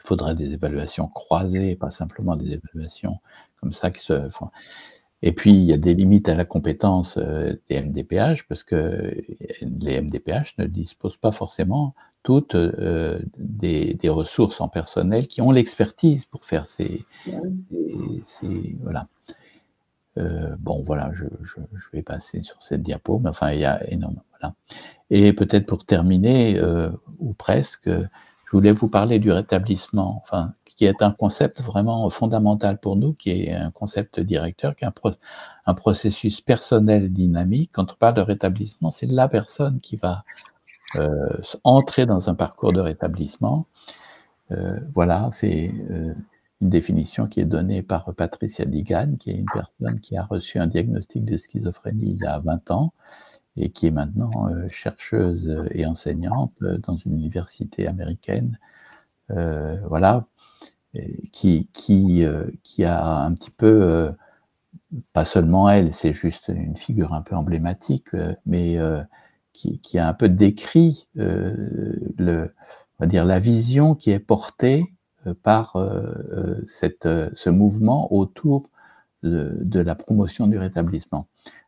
S2: faudrait des évaluations croisées, pas simplement des évaluations comme ça qui se font. Et puis, il y a des limites à la compétence des MDPH, parce que les MDPH ne disposent pas forcément toutes des ressources en personnel qui ont l'expertise pour faire voilà. Bon, voilà, je vais passer sur cette diapo, mais enfin, il y a énormément, voilà. Et peut-être pour terminer, ou presque, je voulais vous parler du rétablissement, enfin, qui est un concept vraiment fondamental pour nous, qui est un concept directeur, qui est un processus personnel dynamique. Quand on parle de rétablissement, c'est la personne qui va entrer dans un parcours de rétablissement. Voilà, c'est une définition qui est donnée par Patricia Digan, qui est une personne qui a reçu un diagnostic de schizophrénie il y a 20 ans et qui est maintenant chercheuse et enseignante dans une université américaine, voilà, qui a un petit peu, pas seulement elle, c'est juste une figure un peu emblématique, mais qui a un peu décrit on va dire, la vision qui est portée par ce mouvement autour de la promotion du rétablissement.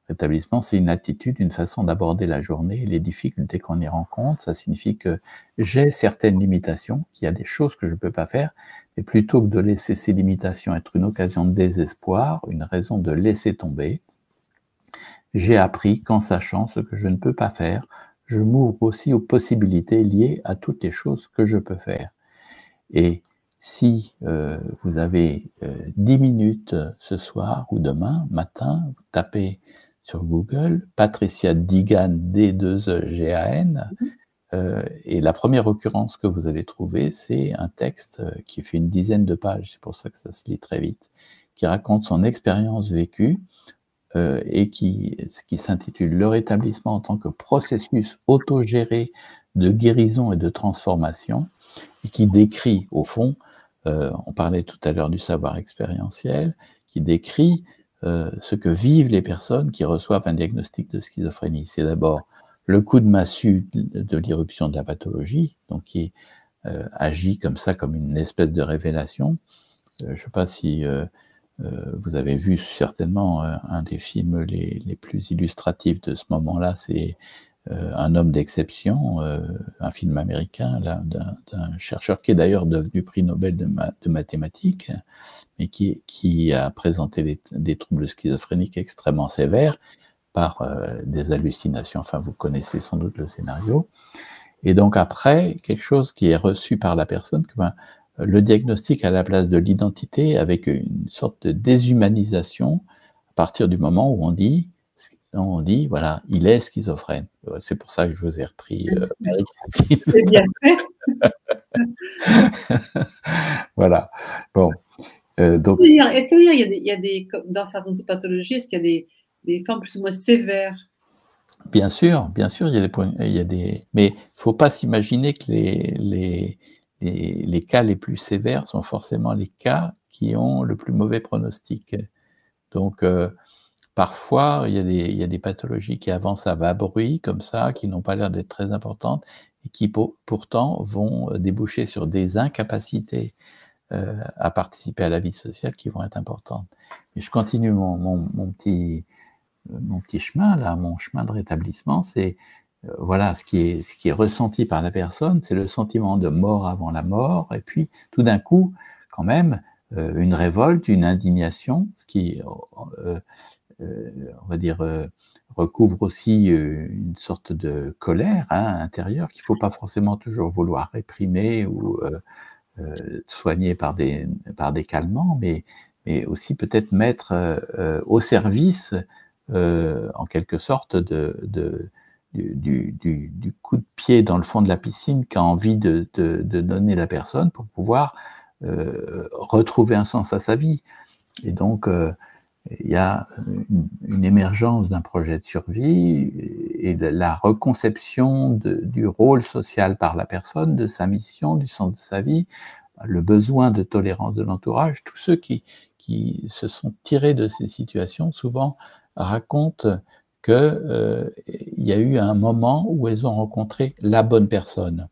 S2: Rétablissement, c'est une attitude, une façon d'aborder la journée, les difficultés qu'on y rencontre. Ça signifie que j'ai certaines limitations, qu'il y a des choses que je ne peux pas faire, et plutôt que de laisser ces limitations être une occasion de désespoir, une raison de laisser tomber, j'ai appris qu'en sachant ce que je ne peux pas faire, je m'ouvre aussi aux possibilités liées à toutes les choses que je peux faire. Et si vous avez 10 minutes ce soir ou demain matin, vous tapez sur Google Patricia Digan, D2EGAN, et la première occurrence que vous allez trouver, c'est un texte qui fait une dizaine de pages, c'est pour ça que ça se lit très vite, qui raconte son expérience vécue et qui s'intitule « Le rétablissement en tant que processus autogéré de guérison et de transformation » et qui décrit, au fond, on parlait tout à l'heure du savoir expérientiel, qui décrit ce que vivent les personnes qui reçoivent un diagnostic de schizophrénie. C'est d'abord le coup de massue de l'irruption de la pathologie, donc qui agit comme ça, comme une espèce de révélation. Je ne sais pas si vous avez vu certainement un des films les plus illustratifs de ce moment-là, c'est Un homme d'exception, un film américain d'un chercheur qui est d'ailleurs devenu prix Nobel de mathématiques, mais qui a présenté des troubles schizophréniques extrêmement sévères par des hallucinations. Enfin, vous connaissez sans doute le scénario. Et donc après, quelque chose qui est reçu par la personne, le diagnostic à la place de l'identité, avec une sorte de déshumanisation, à partir du moment où on dit, voilà, il est schizophrène. C'est pour ça que je vous ai repris Marie-Christine.
S1: C'est bien fait.
S2: Voilà. Bon. Donc,
S1: est-ce qu'il y a des, dans certaines pathologies, est-ce qu'il y a des formes plus ou moins sévères?
S2: Bien sûr, il y a des, mais il ne faut pas s'imaginer que les cas les plus sévères sont forcément les cas qui ont le plus mauvais pronostic. Donc, parfois, il y a des pathologies qui avancent à bas bruit, comme ça, qui n'ont pas l'air d'être très importantes, et qui pourtant vont déboucher sur des incapacités à participer à la vie sociale qui vont être importantes. Mais je continue mon petit chemin, là, mon chemin de rétablissement, c'est voilà, ce qui est ressenti par la personne, c'est le sentiment de mort avant la mort, et puis tout d'un coup, quand même, une révolte, une indignation, ce qui, on va dire, recouvre aussi une sorte de colère intérieure qu'il ne faut pas forcément toujours vouloir réprimer ou soigner par des calmants, mais aussi peut-être mettre au service, en quelque sorte, du coup de pied dans le fond de la piscine qu'a envie de donner la personne pour pouvoir retrouver un sens à sa vie. Et donc, il y a une émergence d'un projet de survie et de la reconception du rôle social par la personne, de sa mission, du sens de sa vie, le besoin de tolérance de l'entourage. Tous ceux qui se sont tirés de ces situations, souvent racontent qu'il y a eu un moment où elles ont rencontré la bonne personne.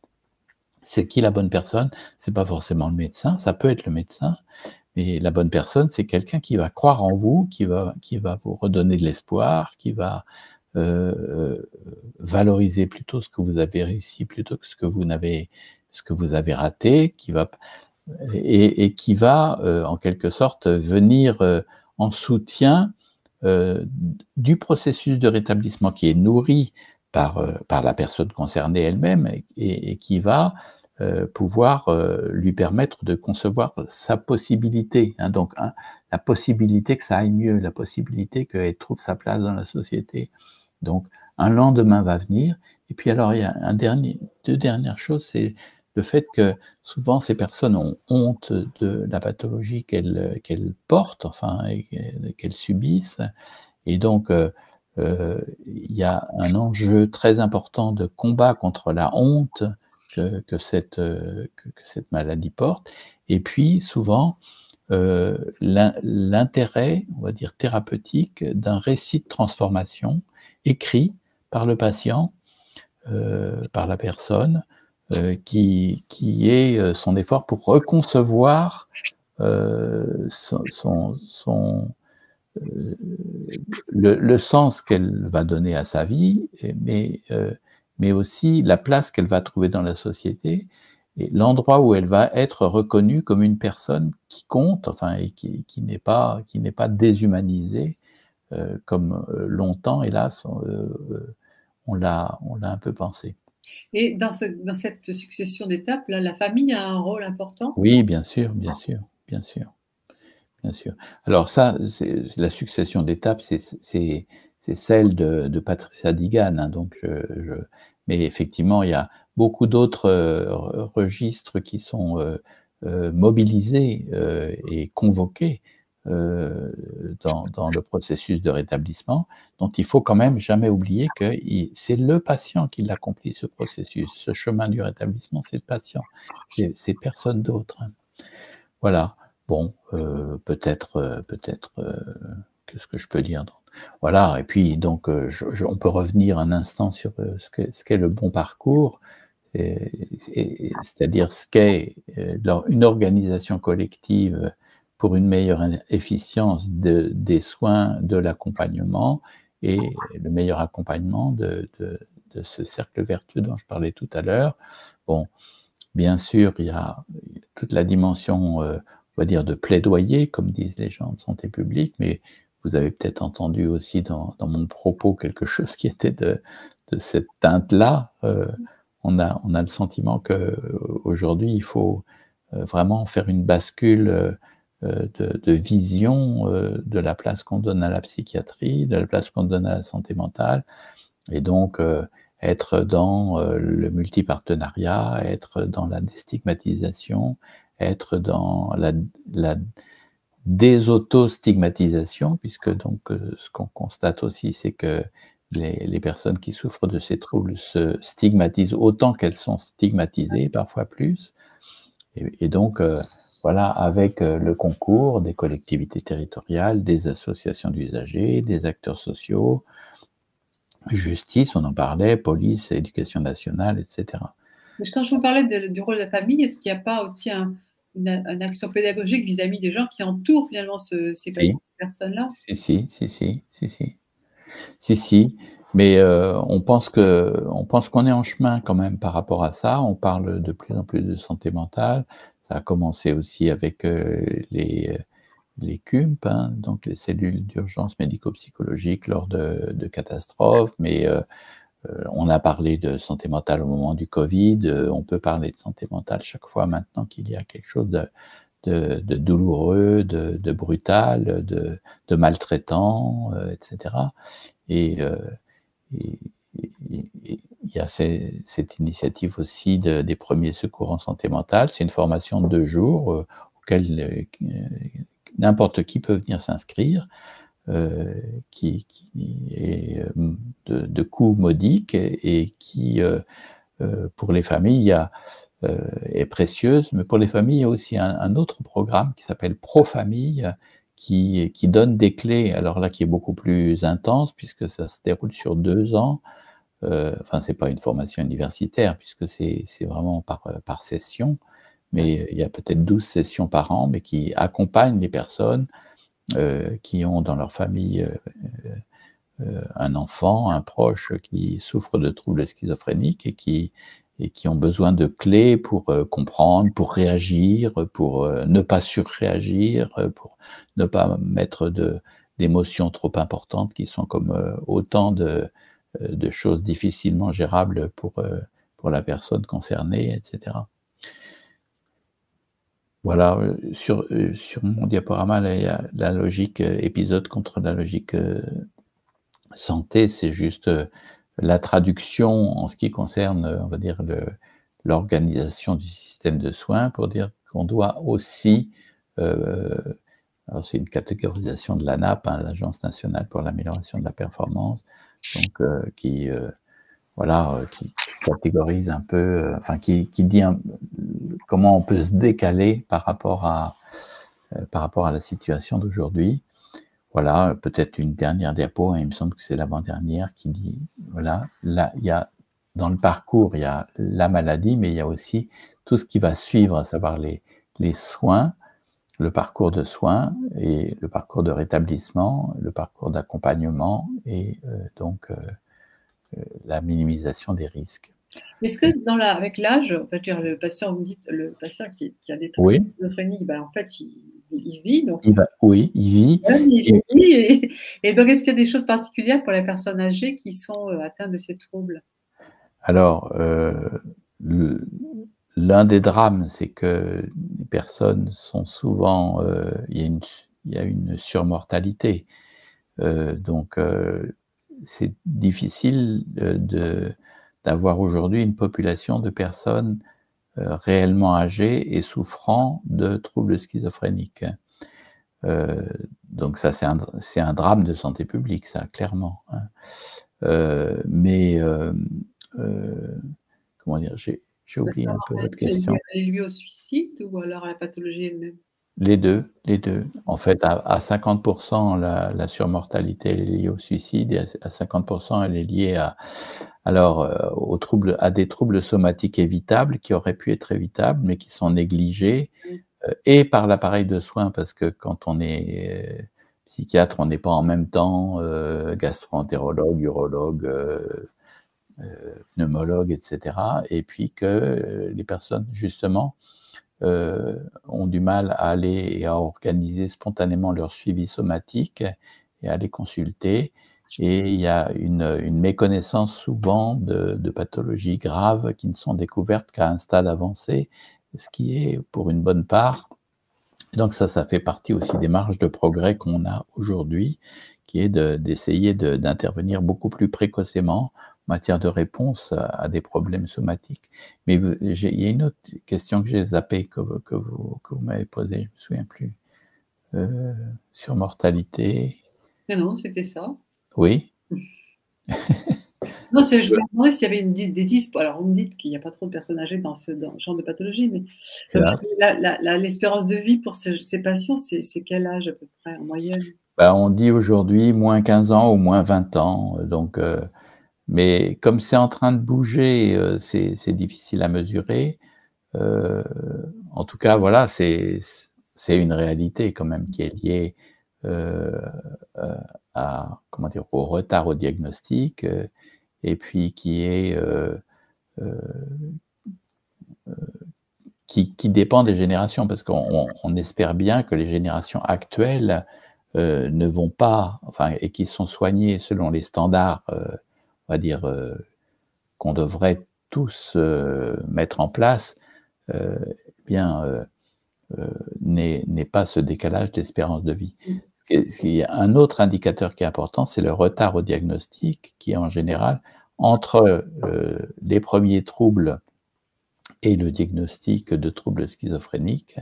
S2: C'est qui la bonne personne? C'est pas forcément le médecin, ça peut être le médecin, mais la bonne personne, c'est quelqu'un qui va croire en vous, qui va vous redonner de l'espoir, qui va valoriser plutôt ce que vous avez réussi plutôt que ce que vous avez raté, et qui va en quelque sorte venir en soutien du processus de rétablissement qui est nourri par la personne concernée elle-même et qui va pouvoir lui permettre de concevoir sa possibilité, hein, donc la possibilité que ça aille mieux, la possibilité qu'elle trouve sa place dans la société. Donc un lendemain va venir, et puis alors il y a deux dernières choses, c'est le fait que souvent ces personnes ont honte de la pathologie qu'elles portent, enfin, et qu'elles subissent, et donc il y a un enjeu très important de combat contre la honte que cette maladie porte, et puis souvent l'intérêt, on va dire thérapeutique, d'un récit de transformation écrit par le patient, par la personne, qui est son effort pour reconcevoir le sens qu'elle va donner à sa vie, mais aussi la place qu'elle va trouver dans la société et l'endroit où elle va être reconnue comme une personne qui compte, enfin, et qui n'est pas déshumanisée, comme longtemps, hélas, on l'a un peu pensé.
S1: Et dans cette succession d'étapes, là, la famille a un rôle important?
S2: Oui, bien sûr, bien sûr, bien sûr, bien sûr. Alors ça, la succession d'étapes, c'est celle de Patricia Digan, hein, donc mais effectivement, il y a beaucoup d'autres registres qui sont mobilisés et convoqués dans le processus de rétablissement, dont il faut quand même jamais oublier que c'est le patient qui l'accomplit, ce processus, ce chemin du rétablissement, c'est le patient, c'est personne d'autre, hein. Voilà. Bon, peut-être, qu'est-ce que je peux dire d'autre? Voilà, et puis donc, on peut revenir un instant sur ce qu'est le bon parcours, c'est-à-dire ce qu'est une organisation collective pour une meilleure efficience des soins, de l'accompagnement et le meilleur accompagnement de ce cercle vertueux dont je parlais tout à l'heure. Bon, bien sûr, il y a toute la dimension, on va dire, de plaidoyer, comme disent les gens de santé publique, mais vous avez peut-être entendu aussi dans mon propos quelque chose qui était de cette teinte-là. On a le sentiment qu'aujourd'hui, il faut vraiment faire une bascule de vision de la place qu'on donne à la psychiatrie, de la place qu'on donne à la santé mentale, et donc être dans le multipartenariat, être dans la déstigmatisation, être dans la désautostigmatisation, puisque donc ce qu'on constate aussi, c'est que les personnes qui souffrent de ces troubles se stigmatisent autant qu'elles sont stigmatisées, parfois plus. Et donc, voilà, avec le concours des collectivités territoriales, des associations d'usagers, des acteurs sociaux, justice, on en parlait, police, éducation nationale, etc.
S1: Quand je vous parlais du rôle de la famille, est-ce qu'il n'y a pas aussi une action pédagogique vis-à-vis des gens qui entourent finalement ces personnes-là?
S2: Si, mais on pense qu'on est en chemin quand même par rapport à ça. On parle de plus en plus de santé mentale. Ça a commencé aussi avec les CUMP, hein, donc les cellules d'urgence médico-psychologique lors de catastrophes, mais on a parlé de santé mentale au moment du Covid, on peut parler de santé mentale chaque fois maintenant qu'il y a quelque chose de douloureux, de brutal, de maltraitant, etc. Et il y a cette initiative aussi des premiers secours en santé mentale. C'est une formation de 2 jours auquel n'importe qui peut venir s'inscrire, qui est de coût modique et qui, pour les familles, est précieuse. Mais pour les familles, il y a aussi un autre programme qui s'appelle Pro-Famille, qui donne des clés, alors là, qui est beaucoup plus intense, puisque ça se déroule sur 2 ans, enfin, c'est pas une formation universitaire, puisque c'est vraiment par session, mais il y a peut-être 12 sessions par an, mais qui accompagnent les personnes qui ont dans leur famille un enfant, un proche qui souffre de troubles schizophréniques et qui ont besoin de clés pour comprendre, pour réagir, pour ne pas surréagir, pour ne pas mettre d'émotions trop importantes qui sont comme autant de choses difficilement gérables pour la personne concernée, etc. Voilà, sur mon diaporama, là, il y a la logique épisode contre la logique santé, c'est juste la traduction en ce qui concerne, on va dire, l'organisation du système de soins, pour dire qu'on doit aussi, alors c'est une catégorisation de l'ANAP, hein, l'Agence nationale pour l'amélioration de la performance, donc qui catégorise un peu, enfin qui dit comment on peut se décaler par rapport à la situation d'aujourd'hui. Voilà, peut-être une dernière diapo, hein, il me semble que c'est l'avant-dernière, qui dit, voilà, là, il y a, dans le parcours, il y a la maladie, mais il y a aussi tout ce qui va suivre, à savoir les soins, le parcours de soins et le parcours de rétablissement, le parcours d'accompagnement et donc la minimisation des risques.
S1: Est-ce que avec l'âge, enfin, dire, le patient, vous me dites, le patient qui a des troubles schizophréniques, ben, en fait, il vit, donc
S2: il vit.
S1: Et donc, est-ce qu'il y a des choses particulières pour les personnes âgées qui sont atteintes de ces troubles?
S2: Alors, l'un des drames, c'est que les personnes sont souvent, il y a une surmortalité. Donc, c'est difficile d'avoir aujourd'hui une population de personnes réellement âgées et souffrant de troubles schizophréniques. Donc ça, c'est un drame de santé publique, ça, clairement. Hein. Mais comment dire, j'ai oublié un peu votre question.
S1: Elle est liée au suicide ou alors à la pathologie elle-même?
S2: Les deux. En fait, à 50%, la surmortalité elle est liée au suicide et à 50%, elle est liée à des troubles somatiques évitables qui auraient pu être évitables, mais qui sont négligés, et par l'appareil de soins, parce que quand on est psychiatre, on n'est pas en même temps gastro-entérologue, urologue, pneumologue, etc. Et puis que les personnes, justement, ont du mal à aller et à organiser spontanément leur suivi somatique et à les consulter. Et il y a une méconnaissance souvent de pathologies graves qui ne sont découvertes qu'à un stade avancé, ce qui est pour une bonne part. Donc ça fait partie aussi des marges de progrès qu'on a aujourd'hui, qui est d'essayer d'intervenir beaucoup plus précocement en matière de réponse à des problèmes somatiques. Mais il y a une autre question que j'ai zappée que vous m'avez posée, je ne me souviens plus. Sur mortalité.
S1: Non, c'était ça.
S2: Oui.
S1: Non, je me demandais s'il y avait des disques. Alors, vous me dites qu'il n'y a pas trop de personnes âgées dans ce genre de pathologie, mais l'espérance de vie pour ces patients, c'est quel âge à peu près en moyenne?
S2: On dit aujourd'hui moins 15 ans ou moins 20 ans. Donc, mais comme c'est en train de bouger, c'est difficile à mesurer. En tout cas, voilà, c'est une réalité quand même qui est liée au retard au diagnostic, et puis qui dépend des générations, parce qu'on espère bien que les générations actuelles ne vont pas, enfin, et qui sont soignées selon les standards, on va dire, qu'on devrait tous mettre en place, n'est pas ce décalage d'espérance de vie. Il y a un autre indicateur qui est important, c'est le retard au diagnostic, qui est en général entre les premiers troubles et le diagnostic de troubles schizophréniques.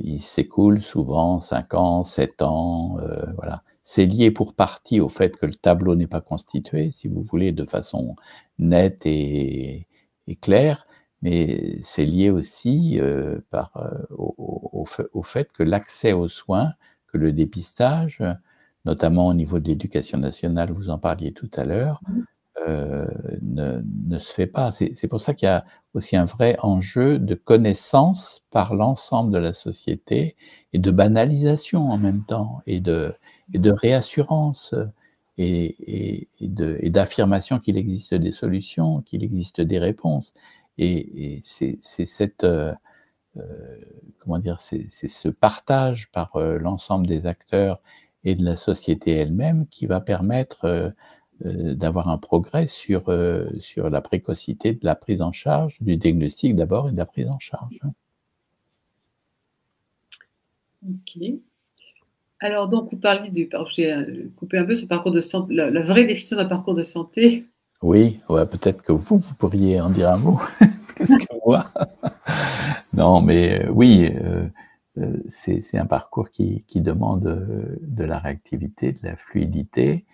S2: Il s'écoule souvent 5 ans, 7 ans, voilà. C'est lié pour partie au fait que le tableau n'est pas constitué, si vous voulez, de façon nette et claire, mais c'est lié aussi au fait que l'accès aux soins, que le dépistage, notamment au niveau de l'éducation nationale, vous en parliez tout à l'heure, ne se fait pas. C'est pour ça qu'il y a aussi un vrai enjeu de connaissance par l'ensemble de la société et de banalisation en même temps et de réassurance et d'affirmation qu'il existe des solutions, qu'il existe des réponses. Et c'est cette comment dire, c'est ce partage par l'ensemble des acteurs et de la société elle-même qui va permettre d'avoir un progrès sur la précocité de la prise en charge, du diagnostic d'abord et de la prise en charge.
S1: Ok. Alors, donc, vous parliez j'ai coupé un peu ce parcours de santé, la vraie définition d'un parcours de santé.
S2: Oui, ouais, peut-être que vous pourriez en dire un mot, plus que moi. Non, mais oui, c'est un parcours qui demande de la réactivité, de la fluidité,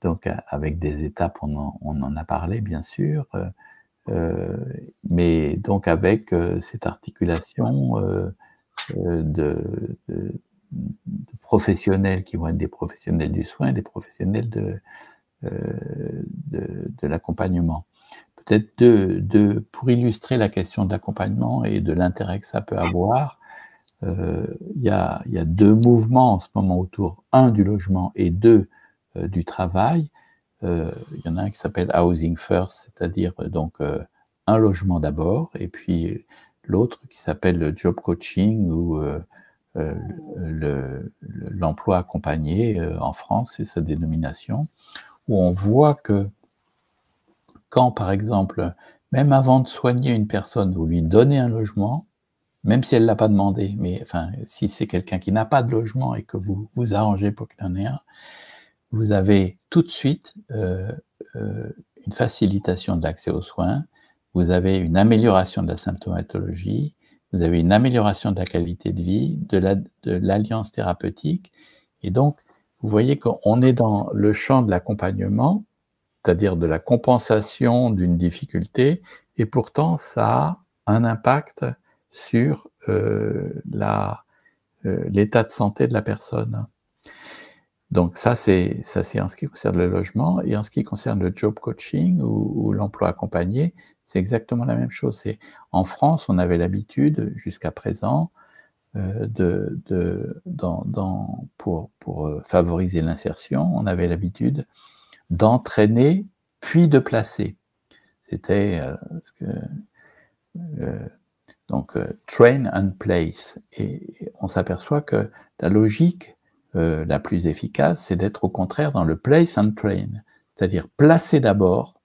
S2: donc avec des étapes, on en a parlé bien sûr, mais donc avec cette articulation de professionnels qui vont être des professionnels du soin, des professionnels de l'accompagnement. Peut-être pour illustrer la question de l'accompagnement et de l'intérêt que ça peut avoir, il y a deux mouvements en ce moment autour, un du logement et deux du travail. Il y en a un qui s'appelle Housing First, c'est-à-dire donc un logement d'abord, et puis l'autre qui s'appelle le job coaching ou l'emploi accompagné en France, c'est sa dénomination, où on voit que quand, par exemple, même avant de soigner une personne, vous lui donnez un logement, même si elle ne l'a pas demandé, mais enfin, si c'est quelqu'un qui n'a pas de logement et que vous vous arrangez pour qu'il en ait un, vous avez tout de suite une facilitation de l'accès aux soins, vous avez une amélioration de la symptomatologie, vous avez une amélioration de la qualité de vie, de l'alliance thérapeutique, et donc, vous voyez qu'on est dans le champ de l'accompagnement, c'est-à-dire de la compensation d'une difficulté, et pourtant ça a un impact sur l'état de santé de la personne. Donc ça c'est en ce qui concerne le logement, et en ce qui concerne le job coaching ou l'emploi accompagné, c'est exactement la même chose. En France, on avait l'habitude jusqu'à présent pour favoriser l'insertion, on avait l'habitude d'entraîner puis de placer. C'était donc train and place. Et on s'aperçoit que la logique la plus efficace, c'est d'être au contraire dans le place and train, c'est-à-dire placer d'abord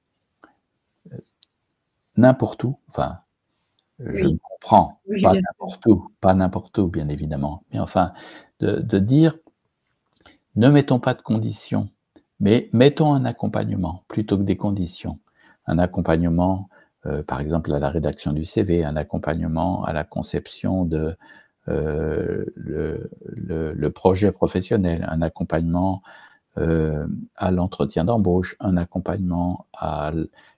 S2: n'importe où, enfin, je me comprends, pas n'importe où, bien évidemment, mais enfin, de dire, ne mettons pas de conditions, mais mettons un accompagnement plutôt que des conditions. Un accompagnement, par exemple, à la rédaction du CV, un accompagnement à la conception de le projet professionnel, un accompagnement à l'entretien d'embauche, un accompagnement à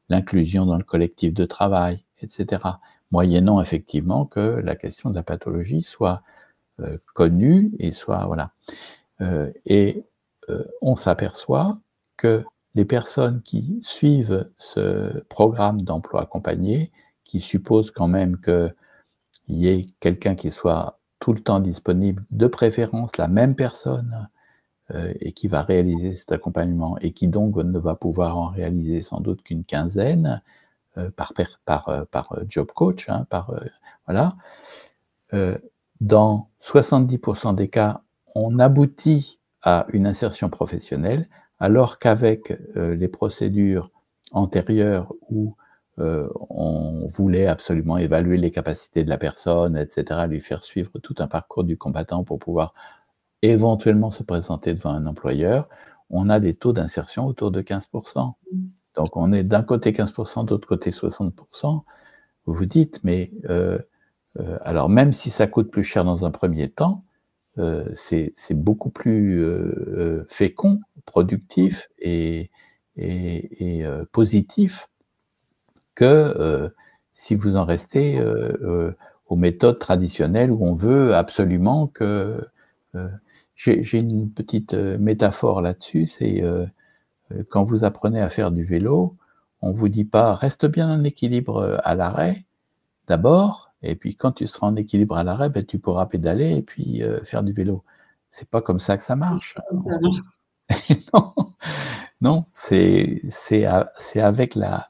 S2: l'inclusion dans le collectif de travail, etc. Moyennant effectivement que la question de la pathologie soit connue et soit voilà. On s'aperçoit que les personnes qui suivent ce programme d'emploi accompagné, qui suppose quand même qu'il y ait quelqu'un qui soit tout le temps disponible, de préférence la même personne, et qui va réaliser cet accompagnement, et qui donc ne va pouvoir en réaliser sans doute qu'une quinzaine par job coach, hein, voilà. Dans 70% des cas, on aboutit à une insertion professionnelle, alors qu'avec les procédures antérieures où on voulait absolument évaluer les capacités de la personne, etc., lui faire suivre tout un parcours du combattant pour pouvoir éventuellement se présenter devant un employeur, on a des taux d'insertion autour de 15%. Donc on est d'un côté 15%, de l'autre côté 60%. Vous vous dites, mais alors même si ça coûte plus cher dans un premier temps, c'est beaucoup plus fécond, productif et positif que si vous en restez aux méthodes traditionnelles où on veut absolument que... J'ai une petite métaphore là-dessus, c'est quand vous apprenez à faire du vélo, On ne vous dit pas, reste bien en équilibre à l'arrêt, d'abord, et puis quand tu seras en équilibre à l'arrêt, ben, tu pourras pédaler et puis faire du vélo. C'est pas comme ça que ça marche.
S1: Comme ça, non.
S2: Non, non, c'est avec la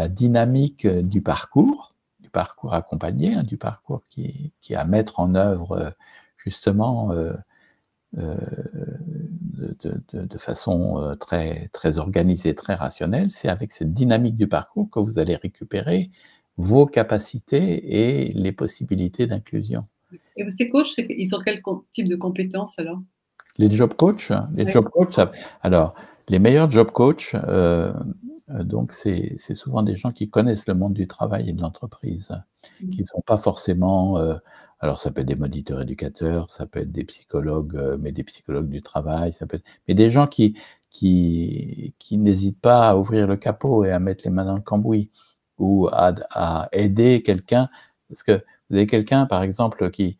S2: dynamique du parcours accompagné, hein, du parcours qui est à mettre en œuvre justement de façon très, très organisée, très rationnelle. C'est avec cette dynamique du parcours que vous allez récupérer vos capacités et les possibilités d'inclusion.
S1: Et ces coachs, ils ont quel type de compétences alors?
S2: Les job coachs, alors les meilleurs job coachs, donc c'est souvent des gens qui connaissent le monde du travail et de l'entreprise, qui ne sont pas forcément, alors ça peut être des moniteurs éducateurs, ça peut être des psychologues, mais des psychologues du travail, ça peut être, mais des gens qui n'hésitent pas à ouvrir le capot et à mettre les mains dans le cambouis, ou à aider quelqu'un, parce que vous avez quelqu'un, par exemple, qui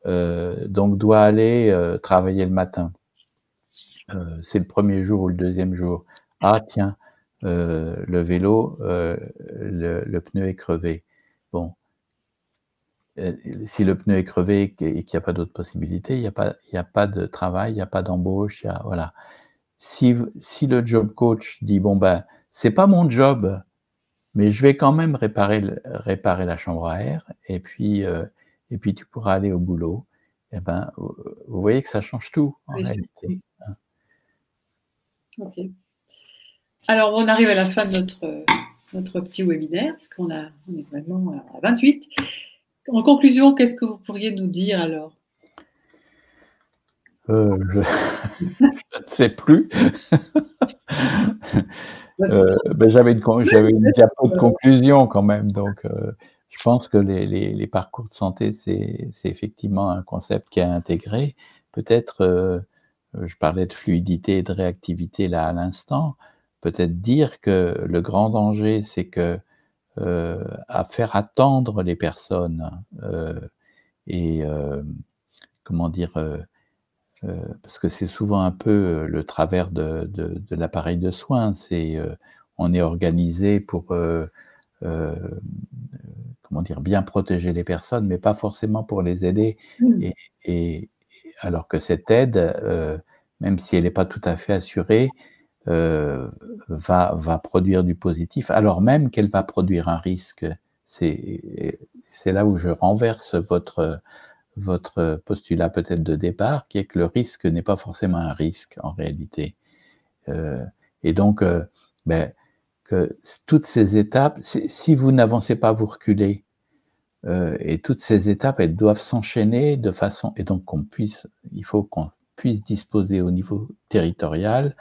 S2: donc doit aller travailler le matin. C'est le premier jour ou le deuxième jour. Ah tiens, le vélo, le pneu est crevé. Bon, si le pneu est crevé et qu'il n'y a pas d'autre possibilité, il n'y a pas de travail, il n'y a pas d'embauche, voilà. Si le job coach dit bon ben c'est pas mon job, mais je vais quand même réparer la chambre à air et puis tu pourras aller au boulot. Eh ben, vous voyez que ça change tout en réalité.
S1: Ok. Alors, on arrive à la fin de notre petit webinaire, parce on est vraiment à 28. En conclusion, qu'est-ce que vous pourriez nous dire alors?
S2: Je ne sais plus. J'avais une diapo de conclusion quand même, donc je pense que les parcours de santé, c'est effectivement un concept qui a intégré. Peut-être, je parlais de fluidité et de réactivité là à l'instant, peut-être dire que le grand danger, c'est que à faire attendre les personnes et comment dire, parce que c'est souvent un peu le travers de l'appareil de soins, c'est on est organisé pour comment dire, bien protéger les personnes, mais pas forcément pour les aider. Et alors que cette aide, même si elle n'est pas tout à fait assurée, va produire du positif, alors même qu'elle va produire un risque. C'est là où je renverse votre postulat peut-être de départ, qui est que le risque n'est pas forcément un risque en réalité. Et donc, que toutes ces étapes, si vous n'avancez pas, vous reculez. Et toutes ces étapes, elles doivent s'enchaîner de façon, et donc il faut qu'on puisse disposer au niveau territorial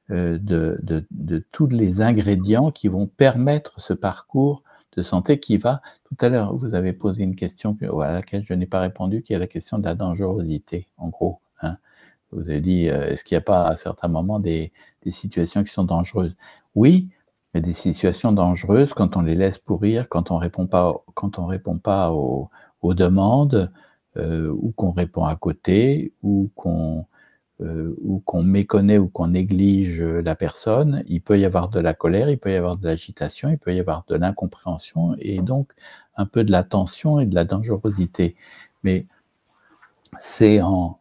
S2: de tous les ingrédients qui vont permettre ce parcours de santé qui va, tout à l'heure, vous avez posé une question à laquelle je n'ai pas répondu, qui est la question de la dangerosité, en gros. Hein. Vous avez dit, est-ce qu'il n'y a pas à certains moments des situations qui sont dangereuses? Oui, il y a des situations dangereuses quand on les laisse pourrir, quand on répond pas aux demandes, ou qu'on répond à côté, ou qu'on méconnaît ou qu'on néglige la personne. Il peut y avoir de la colère, il peut y avoir de l'agitation, il peut y avoir de l'incompréhension et donc un peu de la tension et de la dangerosité. Mais c'est en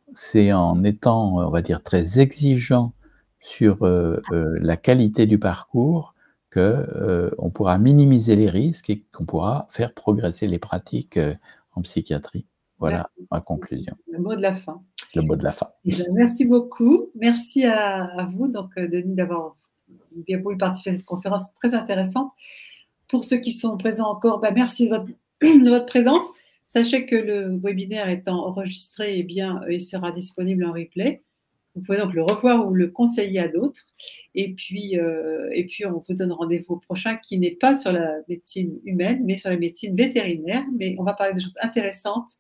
S2: étant, on va dire, très exigeant sur la qualité du parcours que on pourra minimiser les risques et qu'on pourra faire progresser les pratiques en psychiatrie. Voilà ma conclusion.
S1: Le mot de la fin.
S2: Le mot de la fin.
S1: Merci beaucoup. Merci à vous, donc, Denis, d'avoir bien voulu participer à cette conférence très intéressante. Pour ceux qui sont présents encore, merci de votre présence. Sachez que le webinaire étant enregistré, il sera disponible en replay. Vous pouvez donc le revoir ou le conseiller à d'autres. Et puis, on vous donne rendez-vous au prochain qui n'est pas sur la médecine humaine, mais sur la médecine vétérinaire. Mais on va parler de choses intéressantes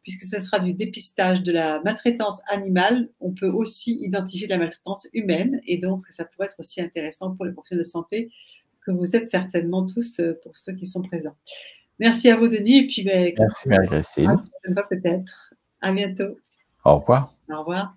S1: puisque ce sera du dépistage de la maltraitance animale. On peut aussi identifier de la maltraitance humaine et donc ça pourrait être aussi intéressant pour les professionnels de santé que vous êtes certainement tous pour ceux qui sont présents. Merci à vous, Denis. Et puis,
S2: merci, Marie-Christine.
S1: Peut-être. À bientôt.
S2: Au revoir.
S1: Au revoir.